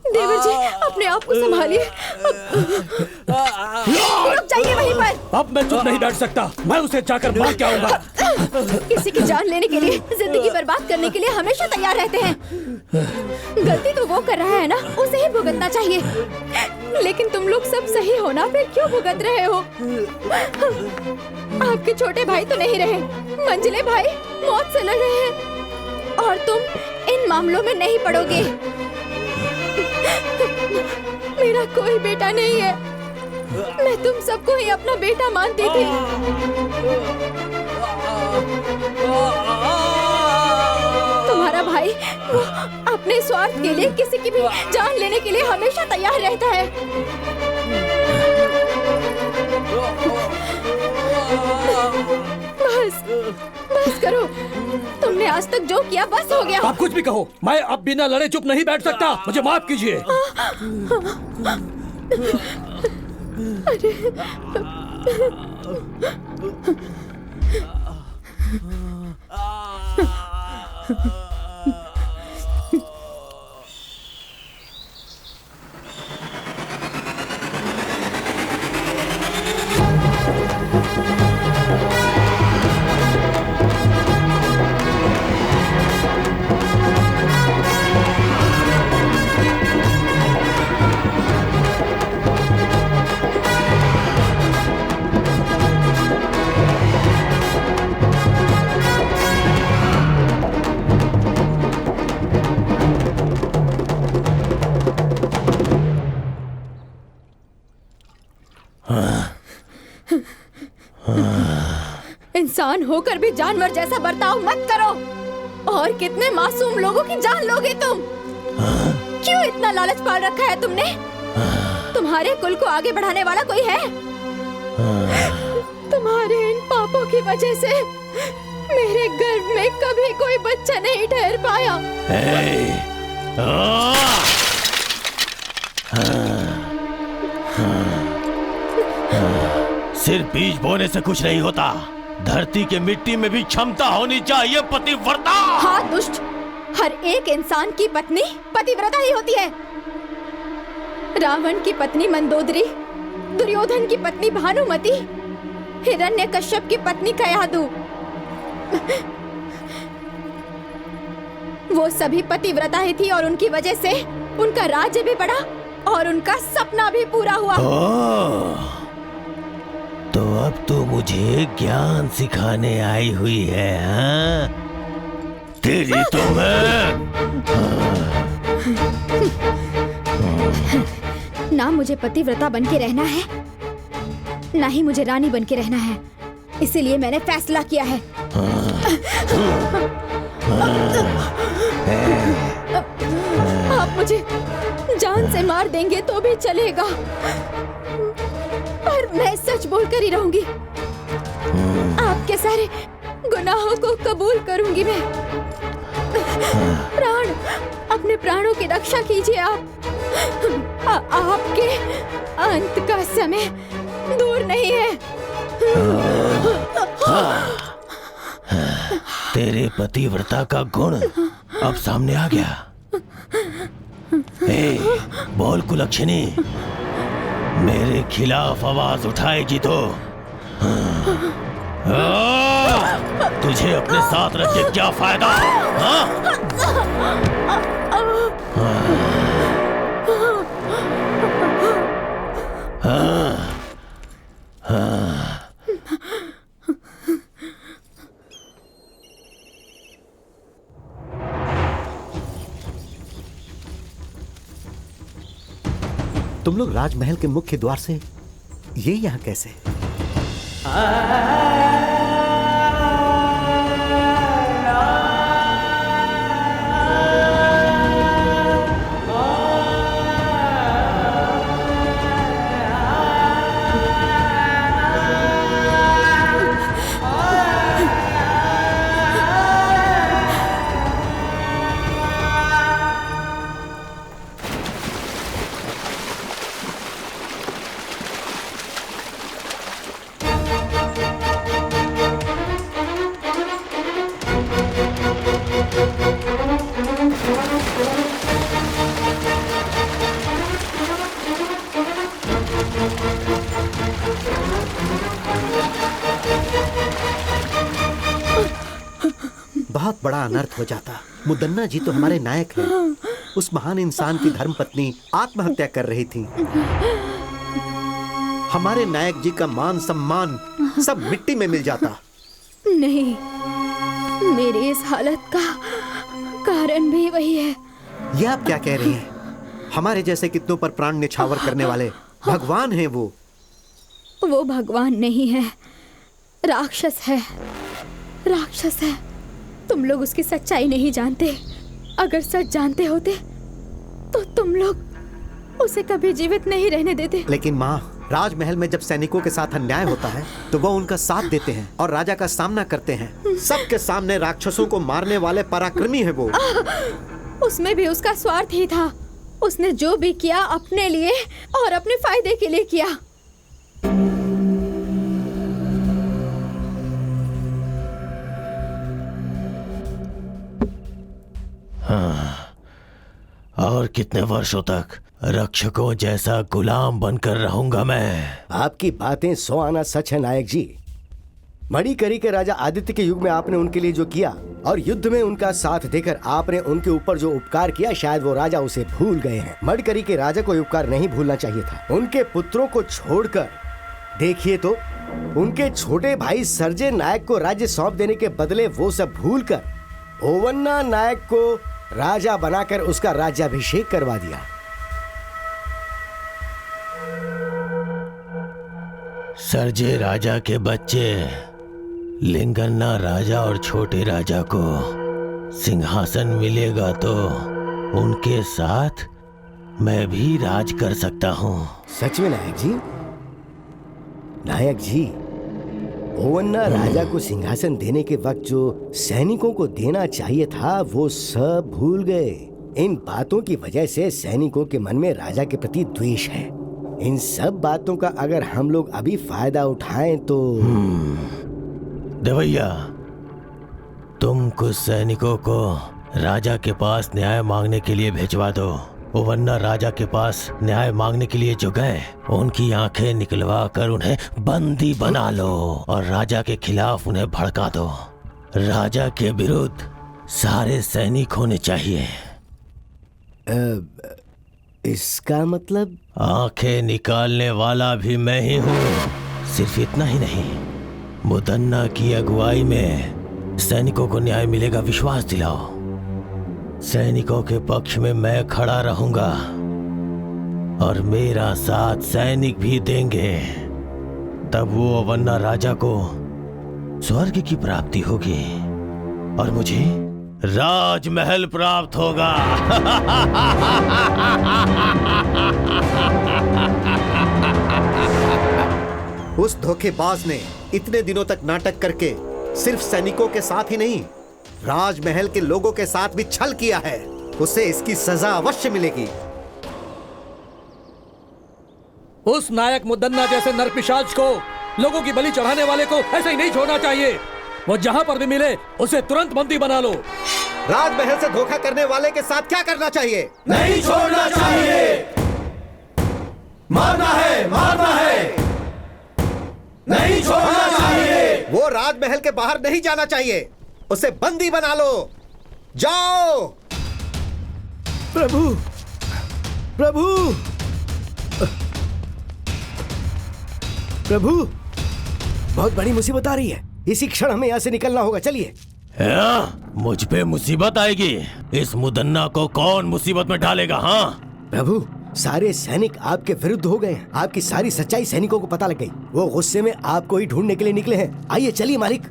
देवर जी अपने आप को संभालिए। रुक जाइए वहीं पर। अब मैं चुप नहीं बैठ सकता, मैं उसे जाकर मार के आऊंगा। किसी की जान लेने के लिए, जिंदगी बर्बाद करने के लिए हमेशा तैयार रहते हैं। गलती तो वो कर रहा है ना, उसे ही भुगतना चाहिए। लेकिन तुम लोग सब सही हो ना, फिर क्यों भुगत रहे हो? आपके छोटे भाई तो नहीं रहे, मंजिले भाई मौत से लड़ रहे हैं, और तुम इन मामलों में नहीं पड़ोगे। मेरा कोई बेटा नहीं है, मैं तुम सबको ही अपना बेटा मानती थी। तुम्हारा भाई वो अपने स्वार्थ के लिए किसी की भी जान लेने के लिए हमेशा तैयार रहता है। बस करो, तुमने आज तक जो किया बस हो गया। आप कुछ भी कहो, मैं अब बिना लड़े चुप नहीं बैठ सकता, मुझे माफ कीजिए। इंसान होकर भी जानवर जैसा बर्ताव मत करो। और कितने मासूम लोगों की जान लोगे तुम? क्यों इतना लालच पाल रखा है तुमने? तुम्हारे कुल को आगे बढ़ाने वाला कोई है? तुम्हारे इन पापों की वजह से मेरे गर्भ में कभी कोई बच्चा नहीं ठहर पाया। सिर्फ बीज बोने से कुछ नहीं होता, धरती के मिट्टी में भी क्षमता होनी चाहिए पतिव्रता। हाँ दुष्ट, हर एक इंसान की पत्नी पतिव्रता ही होती है। रावण की पत्नी मंदोदरी, दुर्योधन की पत्नी भानुमति, हिरण्यकश्यप की पत्नी कयाधु, वो सभी पतिव्रता ही थी और उनकी वजह से उनका राज्य भी बढ़ा और उनका सपना भी पूरा हुआ। तो अब तो मुझे ज्ञान सिखाने आई हुई है, हाँ? तेरी तो ना मुझे पतिव्रता बन के रहना है, ना ही मुझे रानी बन के रहना है। इसीलिए मैंने फैसला किया है। आप मुझे जान से मार देंगे तो भी चलेगा, पर मैं सच बोलकर ही रहूंगी। आपके सारे गुनाहों को कबूल करूंगी मैं। प्राण, अपने प्राणों की रक्षा कीजिए आप। आपके अंत का समय दूर नहीं है। तेरे पतिव्रता का गुण अब सामने आ गया। बोल कुलक्षणी, मेरे खिलाफ आवाज उठाएगी तो तुझे अपने साथ रख के क्या फायदा? तुम लोग राजमहल के मुख्य द्वार से ये यहाँ कैसे? बहुत बड़ा अनर्थ हो जाता। मुदन्ना जी तो हमारे नायक हैं। उस महान इंसान की धर्मपत्नी आत्महत्या कर रही थी। हमारे नायक जी का मान सम्मान सब मिट्टी में मिल जाता। नहीं, मेरी इस हालत का कारण भी वही है। ये आप क्या कह रही हैं? हमारे जैसे कितनों पर प्राण न्यौछावर करने वाले भगवान हैं वो। वो भगवान नहीं है, राक्षस है। राक्षस है। तुम लोग उसकी सच्चाई नहीं जानते। अगर सच जानते होते तो तुम लोग उसे कभी जीवित नहीं रहने देते। लेकिन माँ, राजमहल में जब सैनिकों के साथ अन्याय होता है तो वो उनका साथ देते हैं और राजा का सामना करते हैं। सबके सामने राक्षसों को मारने वाले पराक्रमी है वो। उसमें भी उसका स्वार्थ ही था। उसने जो भी किया अपने लिए और अपने फायदे के लिए किया। हाँ, और कितने वर्षों तक रक्षकों जैसा गुलाम बनकर रहूंगा मैं? आपकी बातें 100 आना सच है नायक जी। मणिकरी के राजा आदित्य के युग में आपने उनके लिए जो किया और युद्ध में उनका साथ देकर आपने उनके ऊपर जो उपकार किया, शायद वो राजा उसे भूल गए हैं। मणिकरी के राजा को उपकार नहीं भूलना चाहिए था। उनके पुत्रों को छोड़कर देखिए तो उनके छोटे भाई सर्जे नायक को राज्य सौंप देने के बदले वो सब भूलकर ओवन्ना नायक को राजा बनाकर उसका राज्याभिषेक करवा दिया। सर्जे राजा के बच्चे लिंगन्ना राजा और छोटे राजा को सिंहासन मिलेगा तो उनके साथ मैं भी राज कर सकता हूँ। सच में नायक जी? नायक जी, ओवन्ना राजा को सिंहासन देने के वक्त जो सैनिकों को देना चाहिए था वो सब भूल गए। इन बातों की वजह से सैनिकों के मन में राजा के प्रति द्वेष है। इन सब बातों का अगर हम लोग अभी फायदा उठाएं तो देवैया, तुम कुछ सैनिकों को राजा के पास न्याय मांगने के लिए भिजवा दो। ओवन्ना राजा के पास न्याय मांगने के लिए जो गए उनकी आंखें निकलवा कर उन्हें बंदी बना लो और राजा के खिलाफ उन्हें भड़का दो। राजा के विरुद्ध सारे सैनिक होने चाहिए। इसका मतलब? आंखें निकालने वाला भी मैं ही हूँ। सिर्फ इतना ही नहीं, मुदन्ना की अगुवाई में सैनिकों को न्याय मिलेगा, विश्वास दिलाओ। सैनिकों के पक्ष में मैं खड़ा रहूंगा और मेरा साथ सैनिक भी देंगे। तब वो ओवन्ना राजा को स्वर्ग की प्राप्ति होगी और मुझे राजमहल प्राप्त होगा। उस धोखेबाज ने इतने दिनों तक नाटक करके सिर्फ सैनिकों के साथ ही नहीं, राजमहल के लोगों के साथ भी छल किया है। उसे इसकी सजा अवश्य मिलेगी। उस नायक मुदन्ना जैसे नरपिशाच को, लोगों की बलि चढ़ाने वाले को ऐसे ही नहीं छोड़ना चाहिए। वो जहां पर भी मिले उसे तुरंत बंदी बना लो। राजमहल से धोखा करने वाले के साथ क्या करना चाहिए? नहीं छोड़ना चाहिए। मारना है, मारना है। नहीं छोड़ना चाहिए। वो राजमहल के बाहर नहीं जाना चाहिए। उसे बंदी बना लो। जाओ। प्रभु, प्रभु, प्रभु, बहुत बड़ी मुसीबत आ रही है। इसी क्षण हमें यहाँ से निकलना होगा। चलिए। मुझ पे मुसीबत आएगी? इस मुदन्ना को कौन मुसीबत में डालेगा? हाँ प्रभु, सारे सैनिक आपके विरुद्ध हो गए हैं। आपकी सारी सच्चाई सैनिकों को पता लग गई। वो गुस्से में आपको ही ढूंढने के लिए निकले हैं। आइए चलिए मालिक।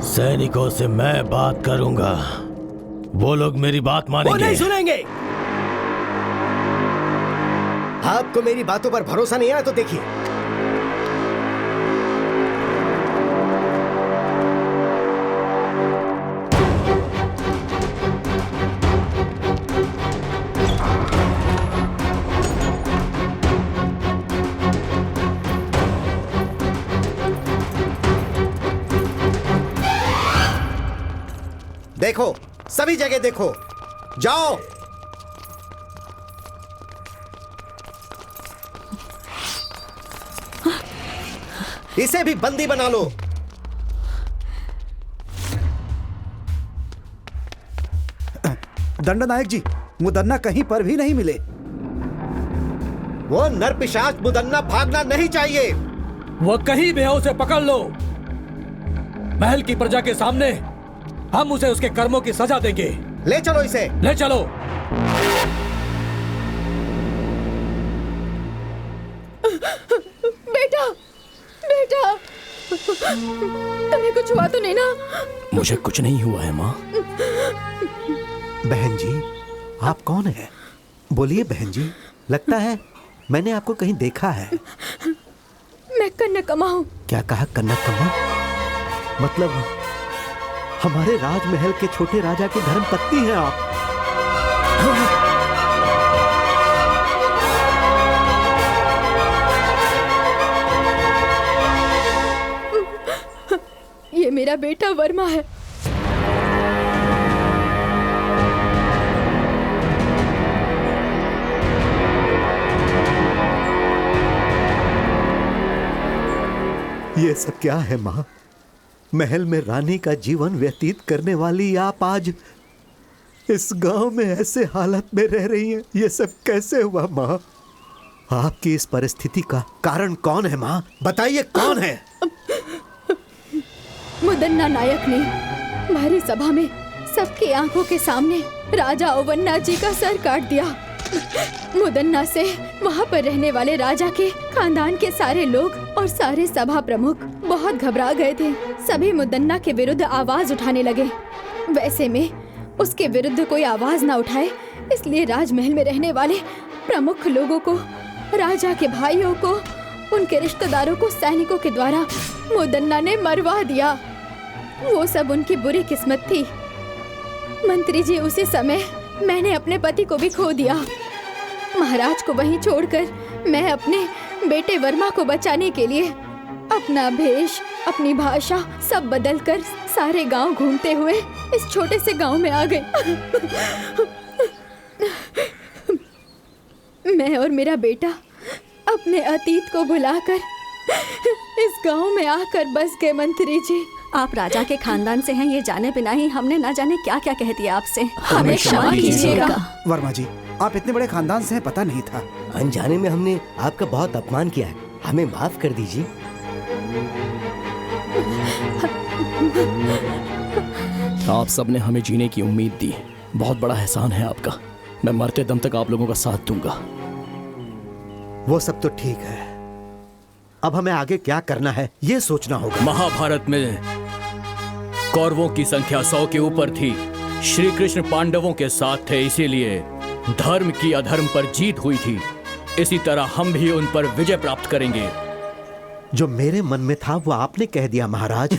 सैनिकों से मैं बात करूंगा, वो लोग मेरी बात मानेंगे। वो नहीं सुनेंगे। आपको मेरी बातों पर भरोसा नहीं है तो देखिए। देखो, सभी जगह देखो। जाओ। इसे भी बंदी बना लो। दंडनायक जी, मुदन्ना कहीं पर भी नहीं मिले। वो नरपिशाच मुदन्ना भागना नहीं चाहिए। वो कहीं भी है, उसे पकड़ लो। महल की प्रजा के सामने हम उसे उसके कर्मों की सजा देंगे। ले चलो इसे। ले चलो। बेटा, बेटा, तुम्हें कुछ हुआ तो नहीं ना? मुझे कुछ नहीं हुआ है माँ। बहन जी, आप कौन है? बोलिए बहन जी। लगता है मैंने आपको कहीं देखा है। मैं कन्नकम्मा हूँ। क्या कहा? कन्नकम्मा? मतलब हमारे राजमहल के छोटे राजा की धर्मपत्नी हैं आप। ये मेरा बेटा वर्मा है। ये सब क्या है माँ? महल में रानी का जीवन व्यतीत करने वाली आप आज इस गांव में ऐसे हालत में रह रही हैं। ये सब कैसे हुआ माँ? आपकी इस परिस्थिति का कारण कौन है माँ? बताइए कौन है? मुदन्ना नायक ने भारी सभा में सबकी आंखों के सामने राजा ओवन्ना जी का सर काट दिया। मुदन्ना से वहाँ पर रहने वाले राजा के खानदान के सारे लोग और सारे सभा प्रमुख बहुत घबरा गए थे। सभी मुदन्ना के विरुद्ध आवाज उठाने लगे। वैसे में उसके विरुद्ध कोई आवाज ना उठाए, इसलिए राजमहल में रहने वाले प्रमुख लोगों को, राजा के भाइयों को, उनके रिश्तेदारों को सैनिकों के द्वारा मुदन्ना ने मरवा दिया। वो सब उनकी बुरी किस्मत थी। मंत्री जी, उसी समय मैंने अपने पति को भी खो दिया। महाराज को वहीं छोड़कर मैं अपने बेटे वर्मा को बचाने के लिए अपना भेष, अपनी भाषा सब बदलकर सारे गांव घूमते हुए इस छोटे से गांव में आ गए। मैं और मेरा बेटा अपने अतीत को भुलाकर इस गांव में आकर बस गए। मंत्री जी, आप राजा के खानदान से हैं ये जाने बिना ही हमने ना जाने क्या क्या कह दिया आपसे। हमें क्षमा कीजिएगा। वर्मा जी, आप इतने बड़े खानदान से हैं, पता नहीं था। अनजाने में हमने आपका बहुत अपमान किया है, हमें माफ कर दीजिए। आप सबने हमें जीने की उम्मीद दी, बहुत बड़ा एहसान है आपका। मैं मरते दम तक आप लोगों का साथ दूंगा। वो सब तो ठीक है, अब हमें आगे क्या करना है ये सोचना होगा। महाभारत में कौरवों की संख्या 100 के ऊपर थी। श्री कृष्ण पांडवों के साथ थे, इसीलिए धर्म की अधर्म पर जीत हुई थी। इसी तरह हम भी उन पर विजय प्राप्त करेंगे। जो मेरे मन में था वो आपने कह दिया महाराज।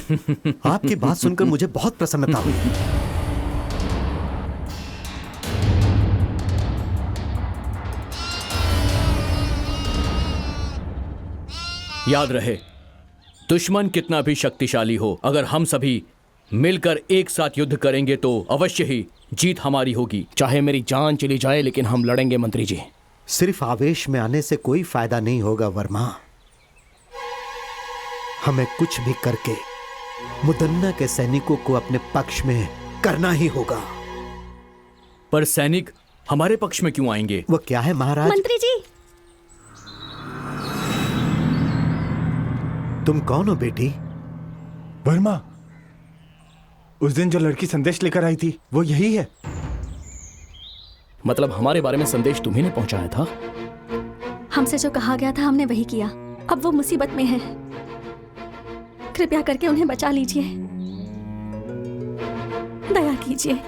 आपकी बात सुनकर मुझे बहुत प्रसन्नता हुई। याद रहे, दुश्मन कितना भी शक्तिशाली हो, अगर हम सभी मिलकर एक साथ युद्ध करेंगे तो अवश्य ही जीत हमारी होगी। चाहे मेरी जान चली जाए, लेकिन हम लड़ेंगे मंत्री जी। सिर्फ आवेश में आने से कोई फायदा नहीं होगा वर्मा। हमें कुछ भी करके मुदन्ना के सैनिकों को अपने पक्ष में करना ही होगा। पर सैनिक हमारे पक्ष में क्यों आएंगे? वो क्या है महाराज? मंत्री जी, तुम कौन हो बेटी? वर्मा, उस दिन जो लड़की संदेश लेकर आई थी वो यही है। मतलब हमारे बारे में संदेश तुम्ही ने पहुंचाया था? हमसे जो कहा गया था हमने वही किया। अब वो मुसीबत में है, कृपया करके उन्हें बचा लीजिए। दया कीजिए,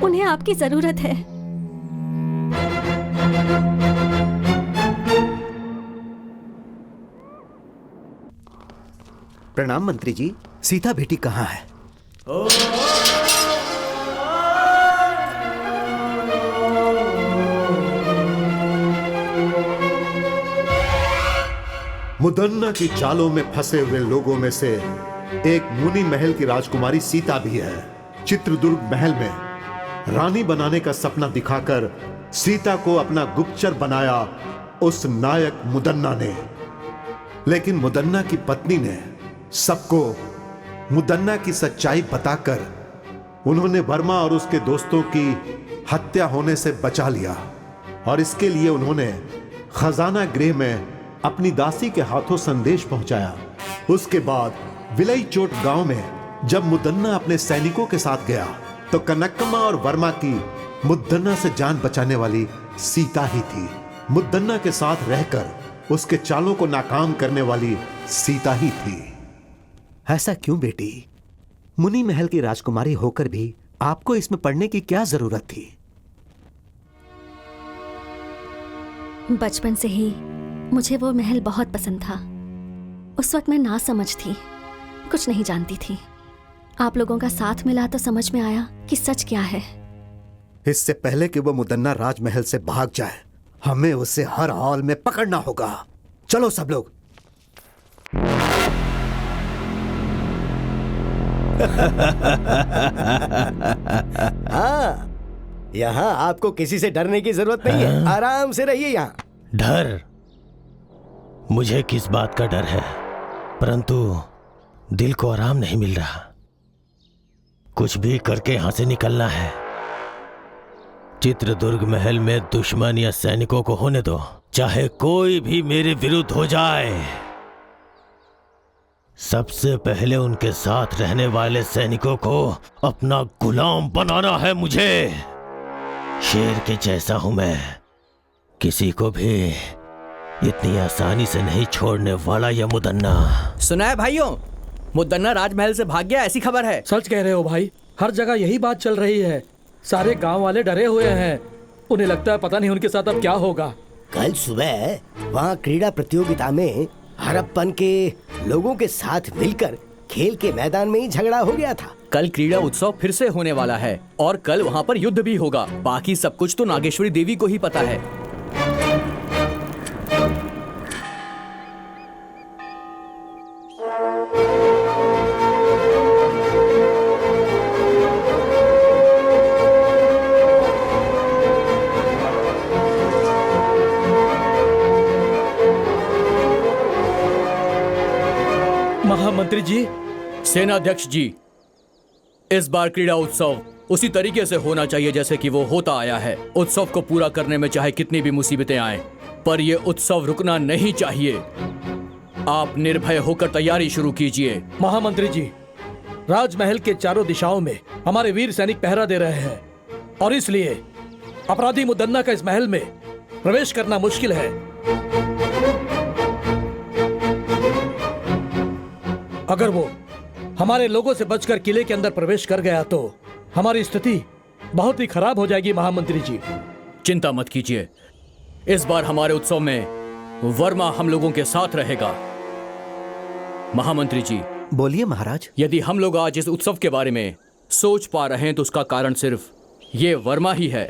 उन्हें आपकी जरूरत है। प्रणाम मंत्री जी। सीता बेटी कहाँ है? मुदन्ना की चालों में फंसे हुए लोगों में से एक मुनि महल की राजकुमारी सीता भी है। चित्रदुर्ग महल में रानी बनाने का सपना दिखाकर सीता को अपना गुप्तचर बनाया उस नायक मुदन्ना ने। लेकिन मुदन्ना की पत्नी ने सबको मुदन्ना की सच्चाई बताकर उन्होंने वर्मा और उसके दोस्तों की हत्या होने से बचा लिया। और इसके लिए उन्होंने खजाना गृह में अपनी दासी के हाथों संदेश पहुंचाया। उसके बाद विलईचोट गांव में जब मुदन्ना अपने सैनिकों के साथ गया तो कनकम्मा और वर्मा की मुदन्ना से जान बचाने वाली सीता ही थी। मुदन्ना के साथ रहकर उसके चालों को नाकाम करने वाली सीता ही थी। ऐसा क्यों बेटी? मुनि महल की राजकुमारी होकर भी आपको इसमें पढ़ने की क्या जरूरत थी? बचपन से ही मुझे वो महल बहुत पसंद था। उस वक्त मैं ना समझ थी, कुछ नहीं जानती थी। आप लोगों का साथ मिला तो समझ में आया कि सच क्या है। इससे पहले कि वो मुदन्ना राजमहल से भाग जाए, हमें उसे हर हाल में पकड़ना होगा। चलो सब लोग। हाँ, यहाँ आपको किसी से डरने की जरूरत नहीं है। आराम से रहिए यहाँ। डर? मुझे किस बात का डर है, परंतु दिल को आराम नहीं मिल रहा। कुछ भी करके यहां से निकलना है। चित्रदुर्ग महल में दुश्मन या सैनिकों को होने दो, चाहे कोई भी मेरे विरुद्ध हो जाए। सबसे पहले उनके साथ रहने वाले सैनिकों को अपना गुलाम बनाना है मुझे। शेर के जैसा हूं मैं, किसी को भी इतनी आसानी से नहीं छोड़ने वाला यह मुदन्ना। सुना है भाइयों, मुदन्ना राजमहल से भाग गया, ऐसी खबर है। सच कह रहे हो भाई, हर जगह यही बात चल रही है। सारे गांव वाले डरे हुए हैं, उन्हें लगता है पता नहीं उनके साथ अब क्या होगा। कल सुबह वहाँ क्रीड़ा प्रतियोगिता में हड़प्पन के लोगों के साथ मिलकर खेल के मैदान में ही झगड़ा हो गया था। कल क्रीड़ा उत्सव फिर से होने वाला है और कल वहाँ पर युद्ध भी होगा। बाकी सब कुछ तो नागेश्वरी देवी को ही पता है। महामंत्री जी, सेनाध्यक्ष जी, इस बार क्रीड़ा उत्सव उसी तरीके से होना चाहिए जैसे कि वो होता आया है। उत्सव को पूरा करने में चाहे कितनी भी मुसीबतें आएं, पर ये उत्सव रुकना नहीं चाहिए। आप निर्भय होकर तैयारी शुरू कीजिए। महामंत्री जी, राजमहल के चारों दिशाओं में हमारे वीर सैनिक पहरा दे रहे हैं और इसलिए अपराधी मुदन्ना का इस महल में प्रवेश करना मुश्किल है। अगर वो हमारे लोगों से बचकर किले के अंदर प्रवेश कर गया तो हमारी स्थिति बहुत ही खराब हो जाएगी। महामंत्री जी, चिंता मत कीजिए, इस बार हमारे उत्सव में वर्मा हम लोगों के साथ रहेगा। महामंत्री जी, बोलिए महाराज। यदि हम लोग आज इस उत्सव के बारे में सोच पा रहे हैं तो उसका कारण सिर्फ ये वर्मा ही है।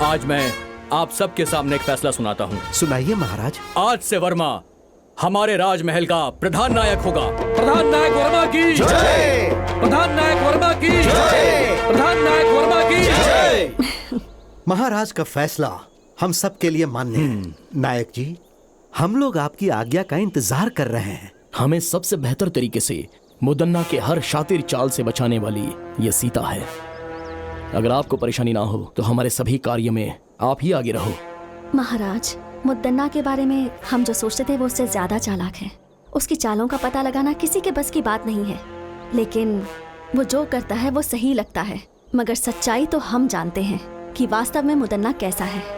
आज मैं आप सबके सामने एक फैसला सुनाता हूँ। सुनाइए महाराज। आज से वर्मा हमारे राजमहल का प्रधान नायक होगा। प्रधान नायक वर्मा की जय! प्रधान नायक वर्मा की जय! प्रधान नायक वर्मा की जय! महाराज का फैसला हम सब के लिए मान्य है। नायक जी, हम लोग आपकी आज्ञा का इंतजार कर रहे हैं। हमें सबसे बेहतर तरीके से मुदन्ना के हर शातिर चाल से बचाने वाली ये सीता है। अगर आपको परेशानी ना हो तो हमारे सभी कार्य में आप ही आगे रहो। महाराज, मुद्दन्ना के बारे में हम जो सोचते थे वो उससे ज्यादा चालाक है। उसकी चालों का पता लगाना किसी के बस की बात नहीं है, लेकिन वो जो करता है वो सही लगता है। मगर सच्चाई तो हम जानते हैं कि वास्तव में मुदन्ना कैसा है।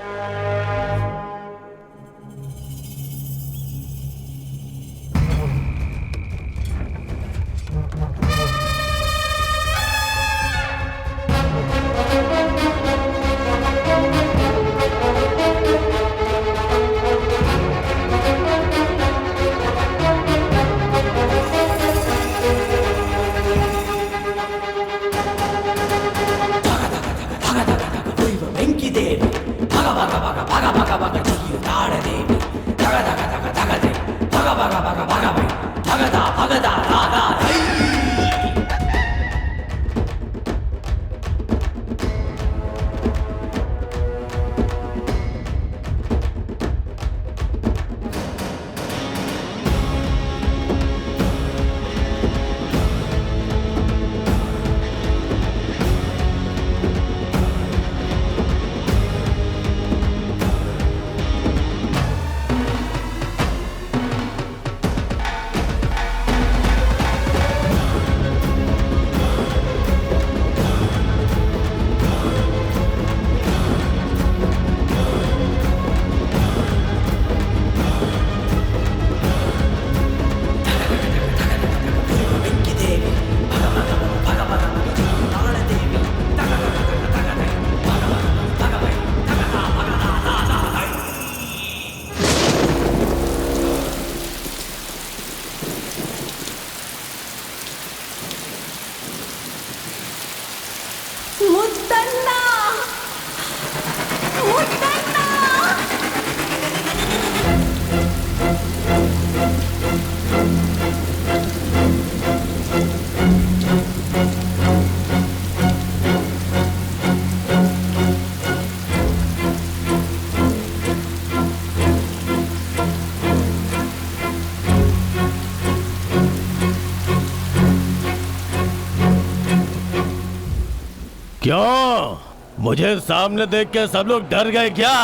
क्यों? मुझे सामने देख के सब लोग डर गए क्या?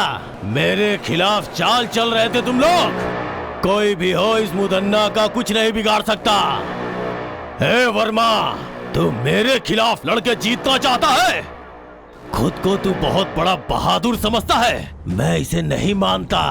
मेरे खिलाफ चाल चल रहे थे तुम लोग? कोई भी हो, इस मुदन्ना का कुछ नहीं बिगाड़ सकता। हे वर्मा, तू मेरे खिलाफ लड़के जीतना चाहता है? खुद को तू बहुत बड़ा बहादुर समझता है। मैं इसे नहीं मानता।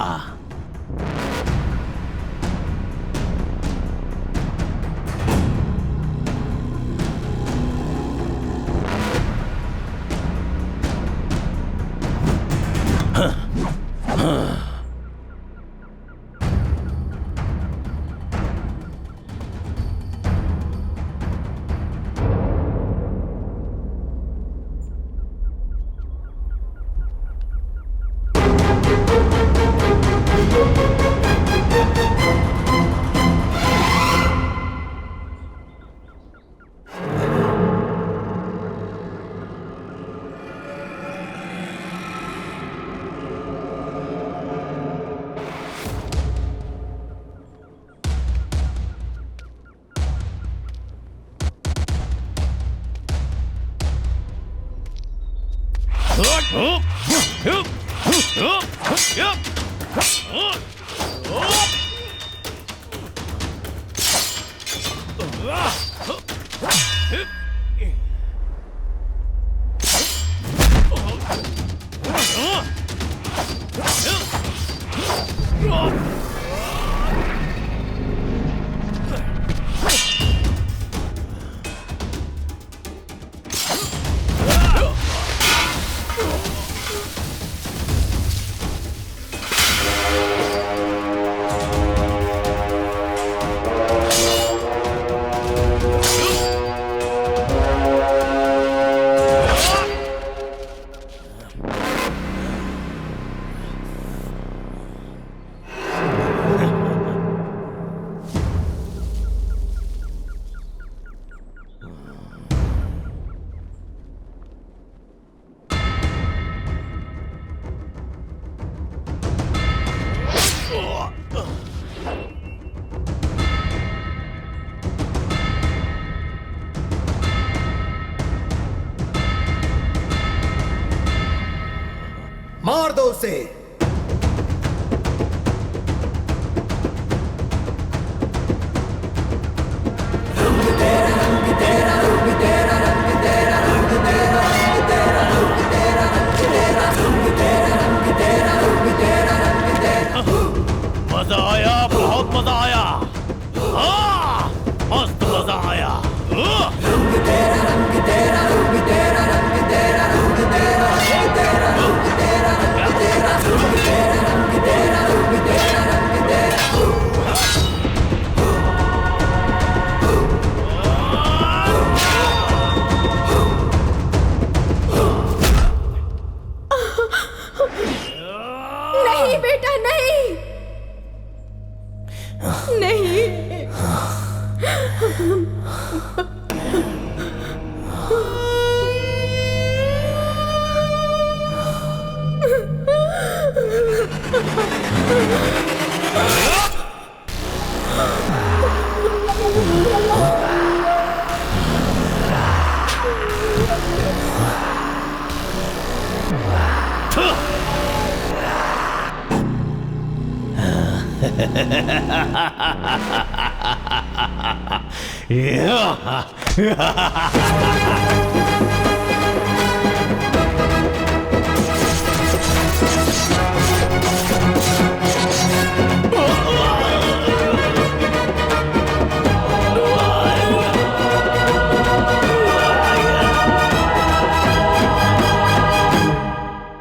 मार दो उसे। मजा आया, बहुत मजा आया। हाँ, मस्त मजा आया। नहीं बेटा, नहीं नहीं।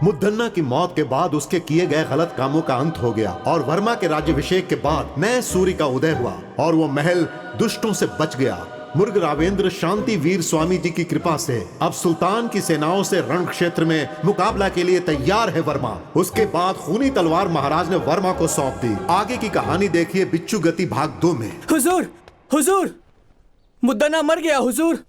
मुद्दन्ना की मौत के बाद उसके किए गए गलत कामों का अंत हो गया और वर्मा के राज्याभिषेक के बाद नए सूर्य का उदय हुआ और वो महल दुष्टों से बच गया। मुर्ग रावेंद्र शांति वीर स्वामी जी की कृपा से अब सुल्तान की सेनाओं से रण क्षेत्र में मुकाबला के लिए तैयार है वर्मा। उसके बाद खूनी तलवार महाराज ने वर्मा को सौंप दी। आगे की कहानी देखिए बिच्छू गति भाग 2 में। हुजूर, हुजूर, मुद्दन्ना मर गया हुजूर।